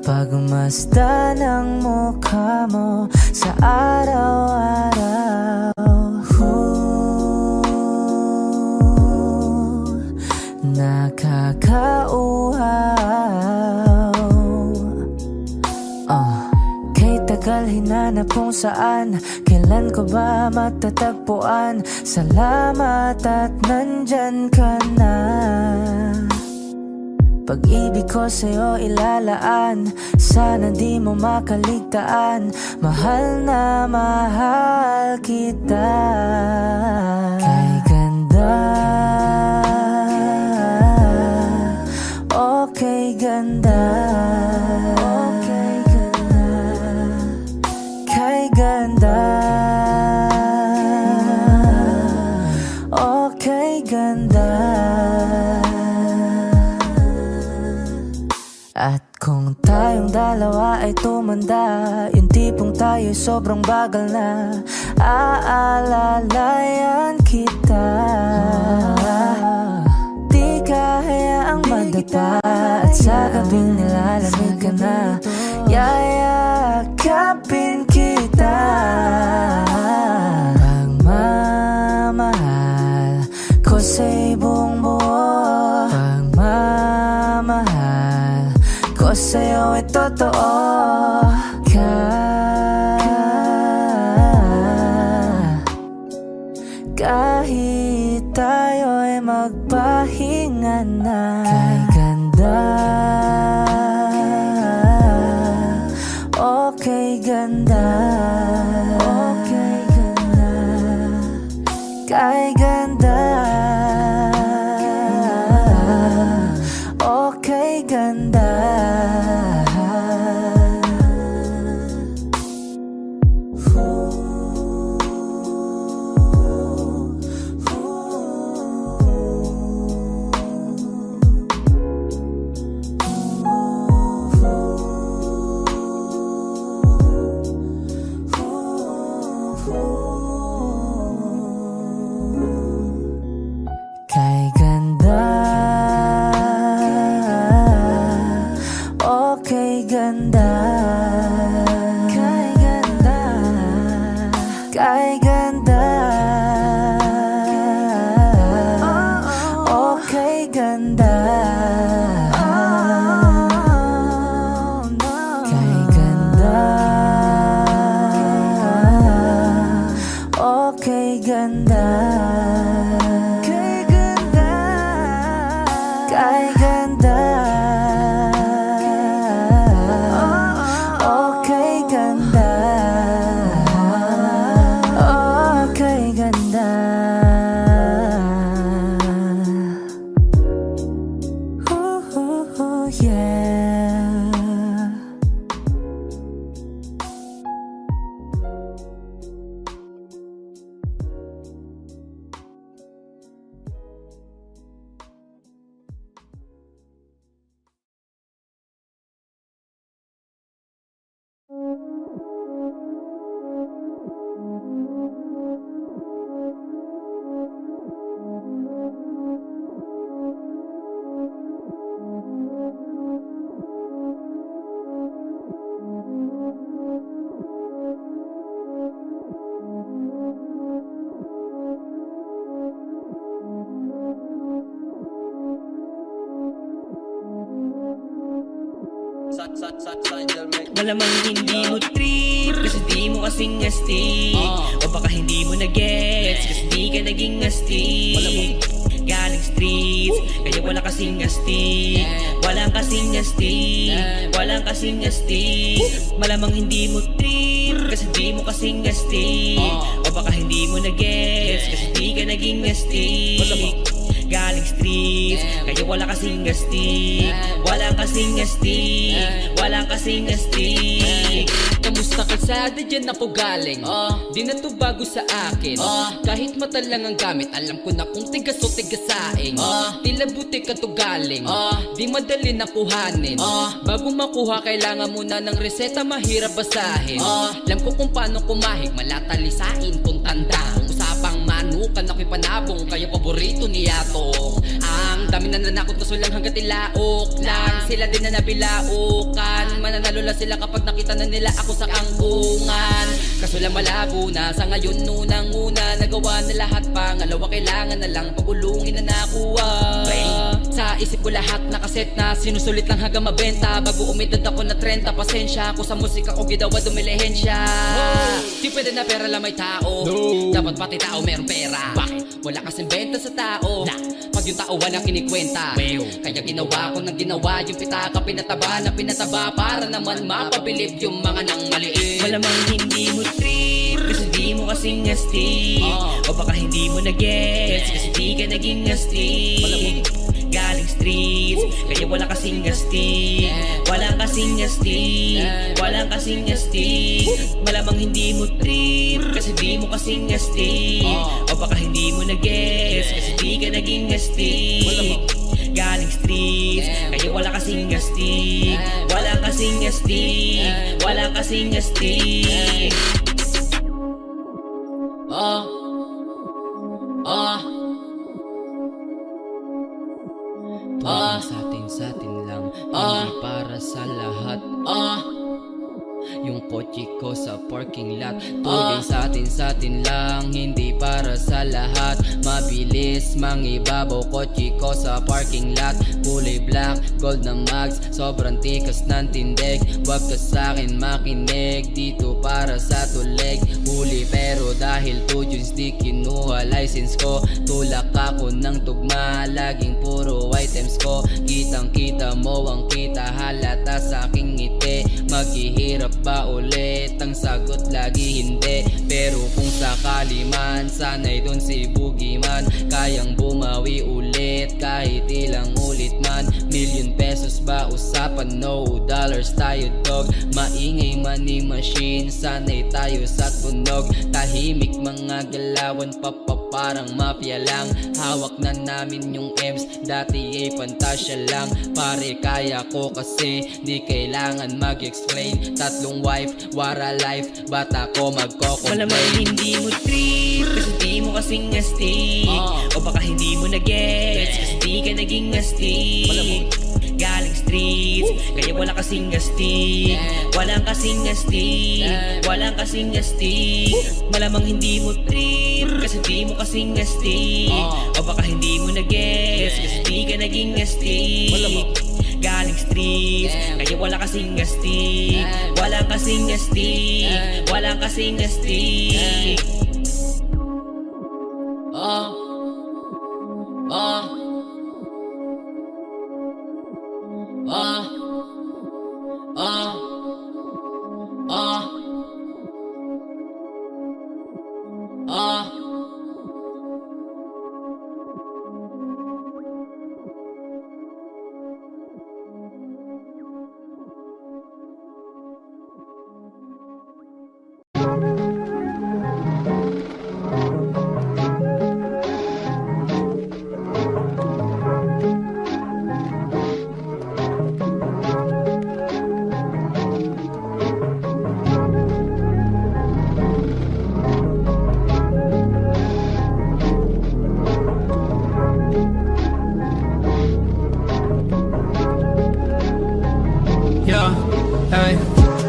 Pagmasta ng mukha mo sa araw-araw. Nakakauhaw. Kay tagal hinanap kung saan, kailan ko ba matatagpuan. Salamat at nandyan ka na. Pag-ibig ko sa'yo ilalaan, sana di mo makaligtaan. Mahal na mahal kita. Kay ganda, okay ganda, okay ganda. Kay ganda, okay ganda. At kung tayong dalawa ay tumanda, yung tipong tayo'y sobrang bagal na, aalalayan kita. Di kahayaang madapa, at sa gabing nilalamig ka na, yayakapin kita. Pagmamahal ko sa'y buong buo, pagmamahal ko sa'yo ay totoo. Kahit ganda, kay ganda, okay ganda. Kay ganda, okay ganda, kay ganda, kay ganda, okay ganda, kay ganda, okay ganda. Kay ganda, okay ganda, okay ganda. Ooh, yeah. Malamang hindi mo trip kasi di mo kasing astig, o baka hindi mo na-gets kasi di ka naging astig. Galing streets, kaya wala kasing astig, walang kasing astig, walang kasing astig. Malamang hindi mo trip kasi di mo kasing astig, o baka hindi mo na-gets kasi di ka naging astig. Galing streets, kaya wala kasing astig, walang kasing astig, walang kasing astig. Kamusta kalsada dyan ako galing? Di na to bago sa akin. Kahit mata lang ang gamit, alam ko na kung tigas o tigasaing. Tila buti ka to galing, di madali na kuhanin. Bago makuha kailangan muna ng reseta, mahirap basahin. Alam ko kung paano kumahig, malatalisain kung tanda. Usapang manukan ako'y panabong, kaya paborito ni Yato. Ang dami na nanakot kaso lang hanggat ilaok lang. Sila din na nabilaukan, mananalo lang sila kapag nakita na nila ako sa kangkungan. Kaso lang malabo na sa ngayon, unang-una nagawa na lahat, pangalawa kailangan na lang pagulungin na nakuha. Sa isip ko lahat nakaset na, sinusulit lang hanggang mabenta. Bago umidad ako na 30, pasensya ako sa musika ko gidawa dumilihensya. Di pwede na pera lang may tao, dapat pati tao meron pera. Bakit? Wala kasing benta sa tao, pag yung tao walang kinikwenta. Kaya ginawa ko ng ginawa, yung pitaka pinataba na pinataba, para naman mapabilib yung mga nang maliit. Malamang hindi mo trip kasi di mo kasing astig, o baka hindi mo na-gets kasi di ka naging astig. Galing streets, kaya wala kasing astig, walang kasing astig, walang kasing astig. Malamang hindi mo trip kasi di mo kasing astig, o baka hindi mo na-gets kasi di ka naging astig. Galing streets, kaya wala kasing astig, walang kasing astig, walang kasing astig. Sa atin lang, hindi para sa lahat. Yung kotse ko sa parking lot, tugay sa atin lang, hindi para sa lahat. Mabilis mangibabaw kotse ko sa parking lot. Kulay black, gold na mags, sobrang tikas ng tindig. Wag ka sa'kin makinig, dito para sa tulig. Huli pero dahil 2 Junes di kinuha license ko. Tulak ako ng tugma, laging puro items ko. Kitang kita mo ang kita, halata sa aking ngiti. Maghihirap ba ulit? Ang sagot lagi hindi. Pero kung sakali man, sana'y dun si Boogeyman. Kayang bumawi ulit kahit ilang ulit man. Million pesos ba usapan? No dollars tayo dog. Maingay money machine, sana'y tayo sa tunog. Tahimik mga galawan, parang mafia lang. Hawak na namin yung M's, dati ay pantasya lang. Pare kaya ko kasi, di kailangan mag-explain. Tatlong wife, wara life, bata ko magko-complain. Malamang hindi mo trip kasi di mo kasing astig. O baka hindi mo na-gets kasi di ka naging astig. Galing streets, kaya wala kasing astig. Walang kasing astig, walang kasing astig. Malamang hindi mo trip kasi di mo kasing astig. O baka hindi mo na-gets kasi di ka naging astig. Galing streets, kaya wala kasing astig. Walang kasing astig, walang kasing astig. Yeah, hey,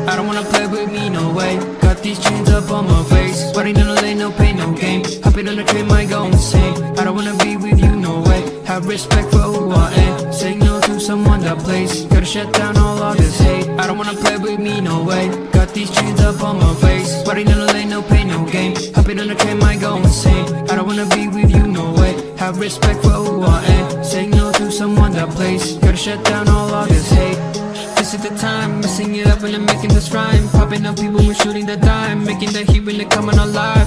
I don't wanna play with me, no way. Got these chains up on my face. Riding in the lane, no pain, no gain. Hopping on the train, might go insane. I don't wanna be with you, no way. Have respect for who I am. Say no to someone that plays. Gotta shut down all this hate. I don't wanna play with me, no way. Got these chains up on my face. Riding in the lane, no pain, no gain. Hopping on the train, might go insane. I don't wanna be with you, no way. Have respect for who I am. Say no to someone that plays. Gotta shut down all this hate. This is the time, messing it up when I'm making this rhyme. Popping up people when shooting the dime. Making the heat when they coming alive.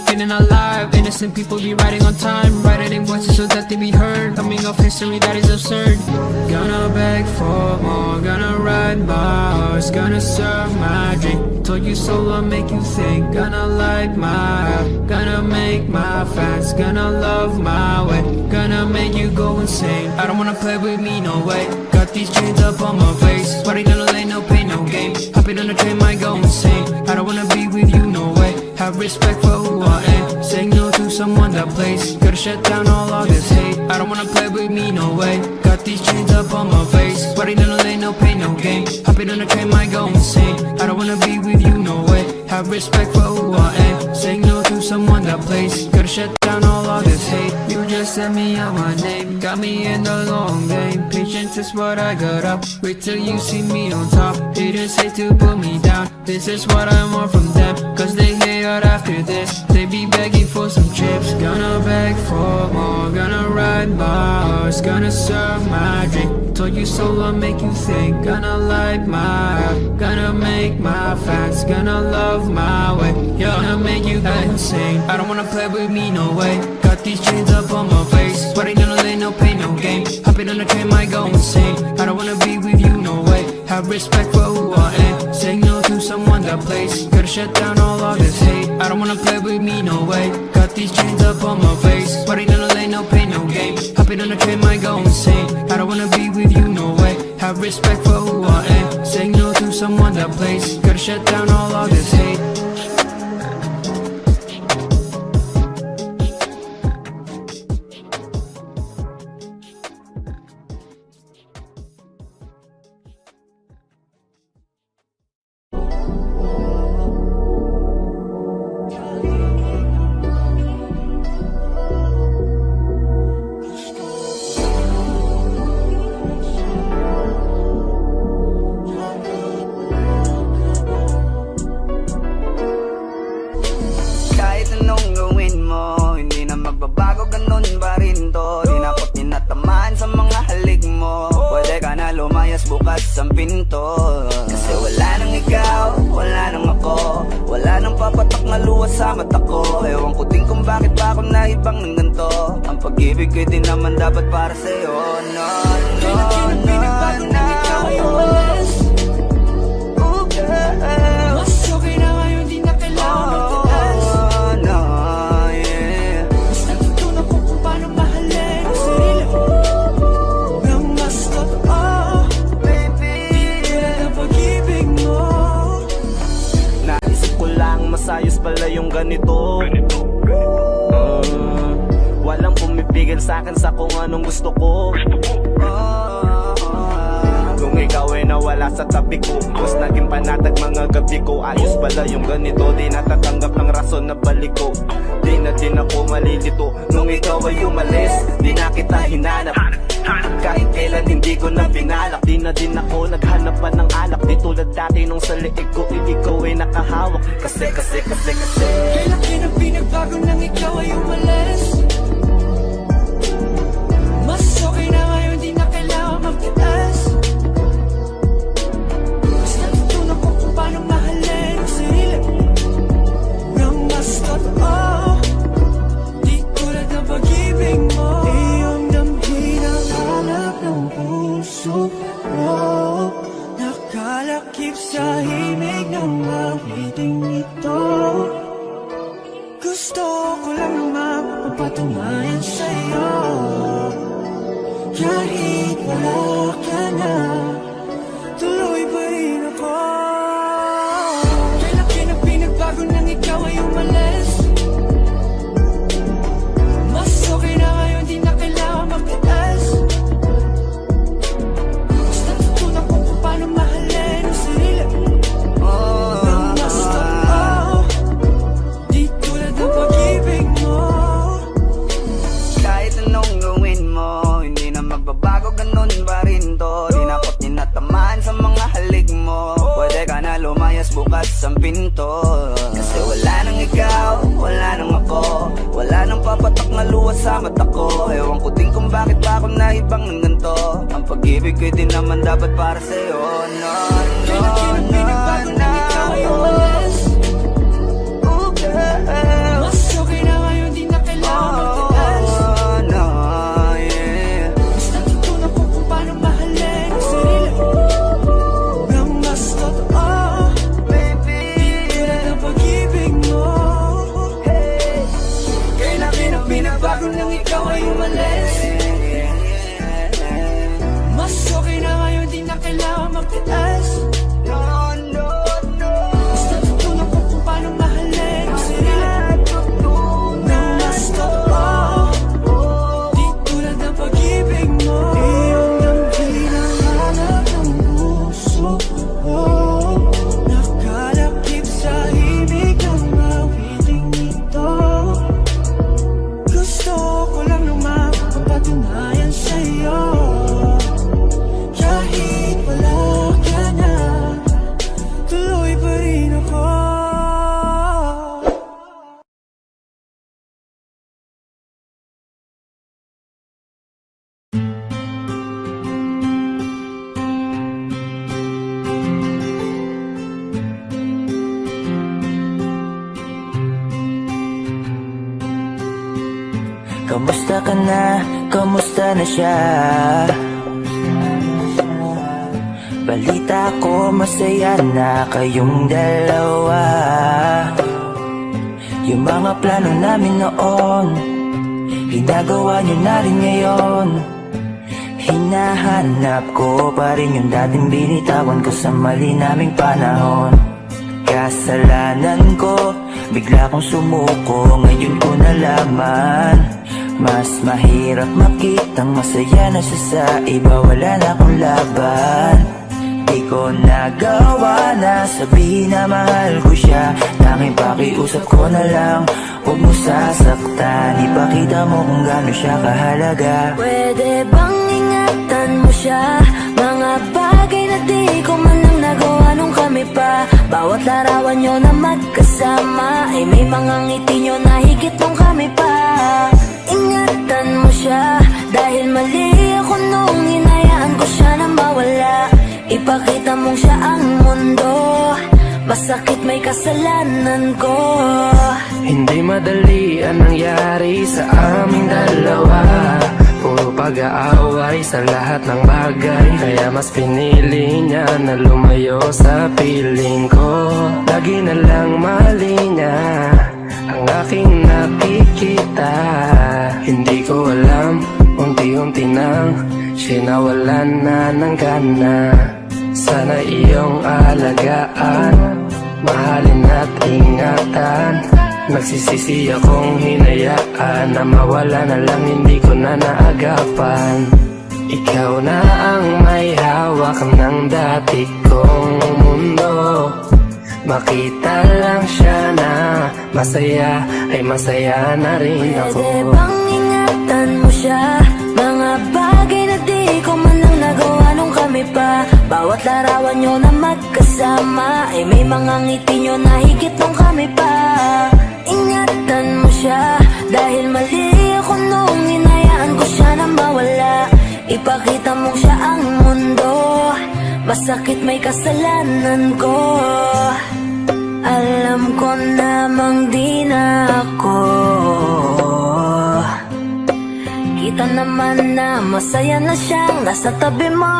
Feeling alive, innocent people be riding on time. Writing in voices so that they be heard. Coming off history that is absurd. Gonna beg for more, gonna ride my horse. Gonna serve my drink. Told you so, I'll make you think. Gonna light my up, gonna make my fans. Gonna love my way, gonna make you go insane. I don't wanna play with me, no way. Got these chains up on my face. Riding in the lane, no pain, no game. Hopping on the train, might go insane. I don't wanna be with you, no way. Have respect for who I am. Saying no to someone that plays. Gotta shut down all this hate. I don't wanna play with me, no way. Got these chains up on my face. Riding in the lane, no pain, no game. Hopping on the train, might go insane. I don't wanna be with you, no way. Have respect for who I am. Saying no to someone that plays. Gotta shut down all this hate. You just sent me out my name. Got me in the long game. Patience is what I got up. Wait till you see me on top. Haters hate to put me down. This is what I want from them. Cause they hate out after this. They be begging for some chips. Gonna beg for more. Gonna ride my horse. Gonna serve my drink. Told you so, I'll make you think. Gonna light my up. Gonna make my fans. Gonna love my way. Gonna make you go insane. I don't wanna play with me, no way. Got these chains up on my face. Riding in the lane, no pain, no game. Hopping on the train, might go insane. I don't wanna be with you, no way. Have respect for who I am. Saying no to someone that plays. Gotta shut down all this hate. I don't wanna play with me, no way. Got these chains up on my face. Riding in the lane, no pain, no game. Hopping on the train, might go insane. I don't wanna be with you, no way. Have respect for who I am. Saying no to someone that plays. Gotta shut down all this hate. bukas ang pinto. Kasi wala nang ikaw, wala nang ako, wala nang papatak na luha sa mata ko. Ewan ko din kung bakit ba ako naibang ng ganito. Ang pag-ibig ko din naman dapat para sa'yo. No, no, no, no. Oh, girl. Mas okay na ngayon, di na kailangan magtaas. Oh, no, yeah. Mas natutunan ko kung paano mahalin ang sarili nang mas totoo. Baby, Tulad ng pag-ibig mo. naisip ko lang masayos pala yung ganito. Walang pumipigil sa'kin sa kung anong gusto ko. Kung ikaw ay nawala sa tabi ko, mas naging panatag mga gabi ko. Ayos pala yung ganito, di natatanggap ng rason na balik ko. Di na din ako malilito nung ikaw ay umalis. Di na kita hinanap, kahit kailan hindi ko na pinalak. Di na din ako naghanap pa ng alak. Di tulad dati nung sa liig ko, ikaw ay nakahawak. Kasi Kailan kinang pinagbago nang ikaw ay umalis. Mas okay na ngayon, di na kailangan magtaas. Mas natutunan ko kung paano mahalin ang sarili nang mas totoo. Di tulad ng pag-ibig mo. Iyong damhin ang hanap ng puso ko. Nakalakip sa himig ng awiting ito. Gusto ko lang naman mapatunayan sa'yo. Kahit wala ka na, tuloy pa rin ako. Kailan kinang pinagbago nang ikaw ay umalis. Mas okay na ngayon, di na kailangan magtaas. Mas natutunan ko kung paano mahalin ang sarili nang mas totoo. Di tulad ng pag-ibig mo. kahit anong gawin mo, hindi na magbabago, ganun pa rin to. Di na ako tinatamaan sa mga halik mo. Pwede ka na lumayas, bukas ang pinto. Kasi wala nang ikaw, wala nang ako, wala nang papatak na luha sa mata ko. Ewan ko din kung bakit ba ako naibang ng ganito. Ang pag-ibig ko din naman dapat para sa'yo. No, no, Kailan kinang pinagbago nang ikaw ay umalis. Oh, girl. Mas okay na ngayon, di na kailangan magtaas. Oh, no, yeah. Mas natutunan ko kung paano mahalin ang sarili nang mas totoo. Baby, Tulad ng pag-ibig mo. Kailan kinang pinagbago nang ikaw ay umalis. Mas okay na ngayon, di na kailangan magtaas. no, no, no. Mas natutunan ko kung paano mahalin ang sarili nang mas totoo. Di tulad ng pag-ibig mo. Iyong damhin ang hanap ng puso ko. Nakalakip sa himig ng awiting ito. Gusto ko lang naman mapatunayan sa'yo. Kahit wala ka na, tuloy pa rin ako. Kamusta ka na? Kamusta na siya? Balita ko masaya na kayong dalawa. Yung mga plano namin noon, ginagawa nyo na rin ngayon. Hinahanap ko pa rin yung dating binitawan ko sa mali naming panahon. Kasalanan ko, bigla kong sumuko, ngayon ko nalaman. Mas mahirap makitang masaya na siya sa iba, wala na akong laban. Di ko nagawa na sabihin na mahal ko siya. Tanging pakiusap ko na lang, huwag mo sasaktan. Ipakita mo kung gaano siya kahalaga. Pwede bang ingatan mo siya? Mga bagay na di ko man lang nagawa nung kami pa. Bawat larawan nyo na magkasama ay may mga ngiti nyo na higit nung kami pa. Ingatan mo siya, dahil mali ako nung hinayaan ko siya na mawala. ipakita mong siya ang mundo. Masakit may kasalanan ko. Hindi madali ang nangyari sa aming dalawa. Puro pag-aaway sa lahat ng bagay, kaya mas pinili niya na lumayo sa piling ko. Lagi na lang mali niya ang aking nakikita. Hindi ko alam, unti-unti nang sinawalan na ng gana. Sana iyong alagaan, mahalin at ingatan. Nagsisisi akong hinayaan na mawala na lang, hindi ko na naagapan. Ikaw na ang may hawak ng dati kong mundo. Makita lang siya na masaya, ay masaya na rin ako. Pwede bang ingatan mo siya? Mga bagay na di ko man lang nagawa nung kami pa. Bawat larawan nyo na magkasama, ay may mga ngiti nyo na higit nung kami pa. Ingatan mo siya, dahil mali ako nung hinayaan ko siya na mawala. Ipakita mo siya ang mundo, masakit may kasalanan ko. Alam ko namang di na ako. Kita naman na masaya na siyang nasa tabi mo.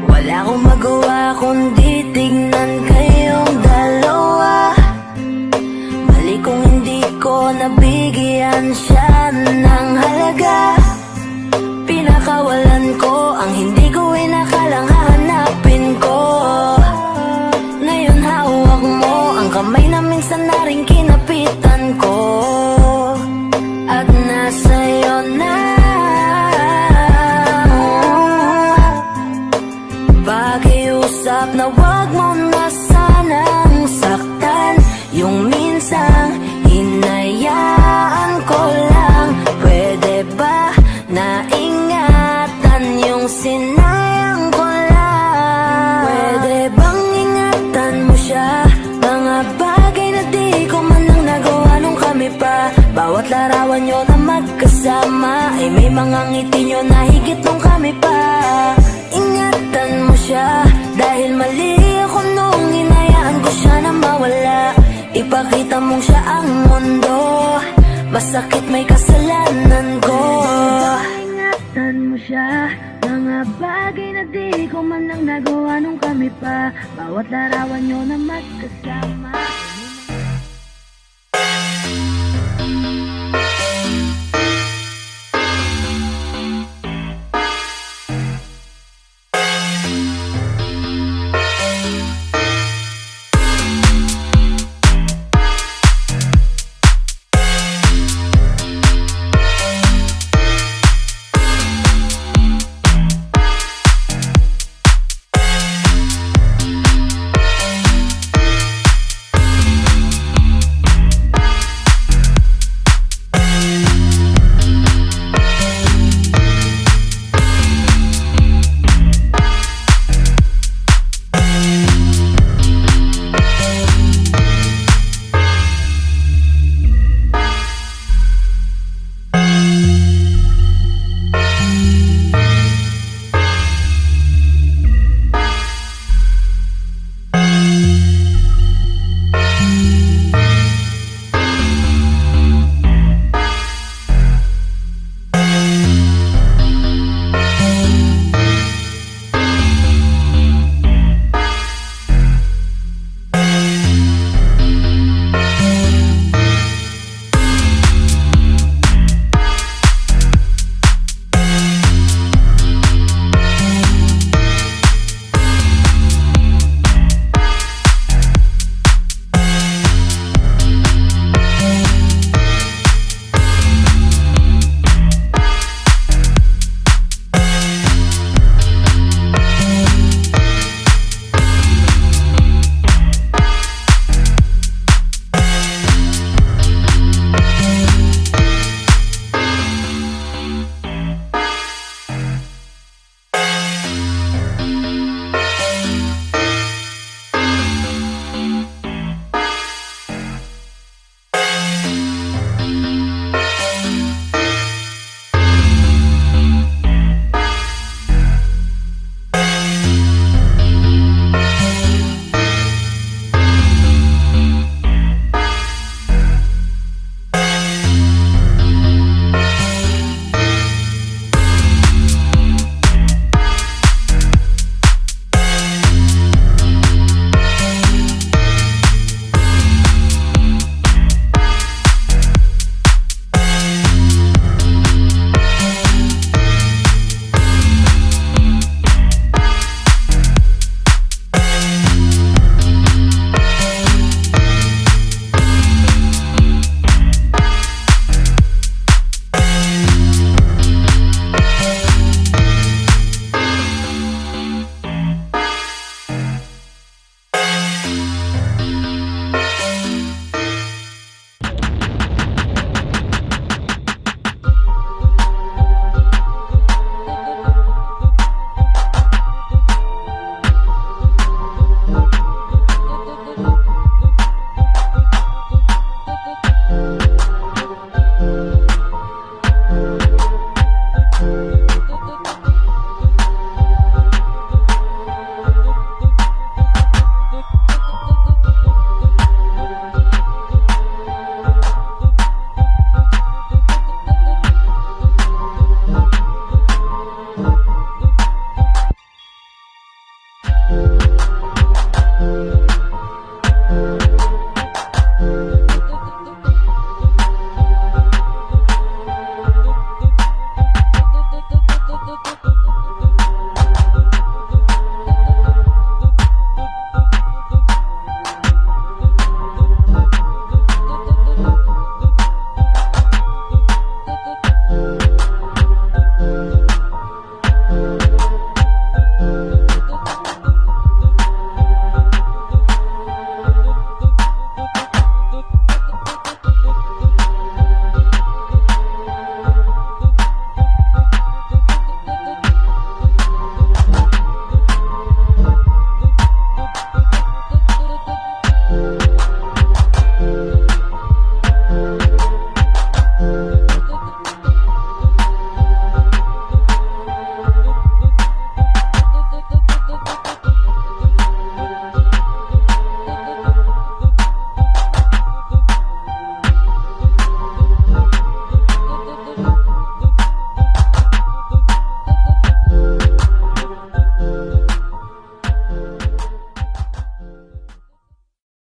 Wala akong magawa kundi tignan kayong dalawa. Mali kung hindi ko nabigyan siya ng halaga. Pinakawalan ko ang hindi ko inakalang hahanapin ko. Ngayon hawak mo ang kamay na minsan na rin kinapitan ko. At nasa'yo na pakiusap na wag mo na sanang saktan. Yung minsang hinayaan ko lang. Pwede ba na ingatan yung sinayang ko lang? Pwede bang ingatan mo siya? Mga bagay na di ko man lang nagawa nung kami pa. Bawat larawan nyo na magkasama, ay may mga ngiti nyo na higit nung kami pa. Ingatan mo siya, dahil mali ako nung hinayaan ko siya na mawala. Ipakita mong siya ang mundo, masakit may kasalanan ko. Ingatan mo siya, mga bagay na di ko man lang nagawa nung kami pa. Bawat larawan nyo na magkasama.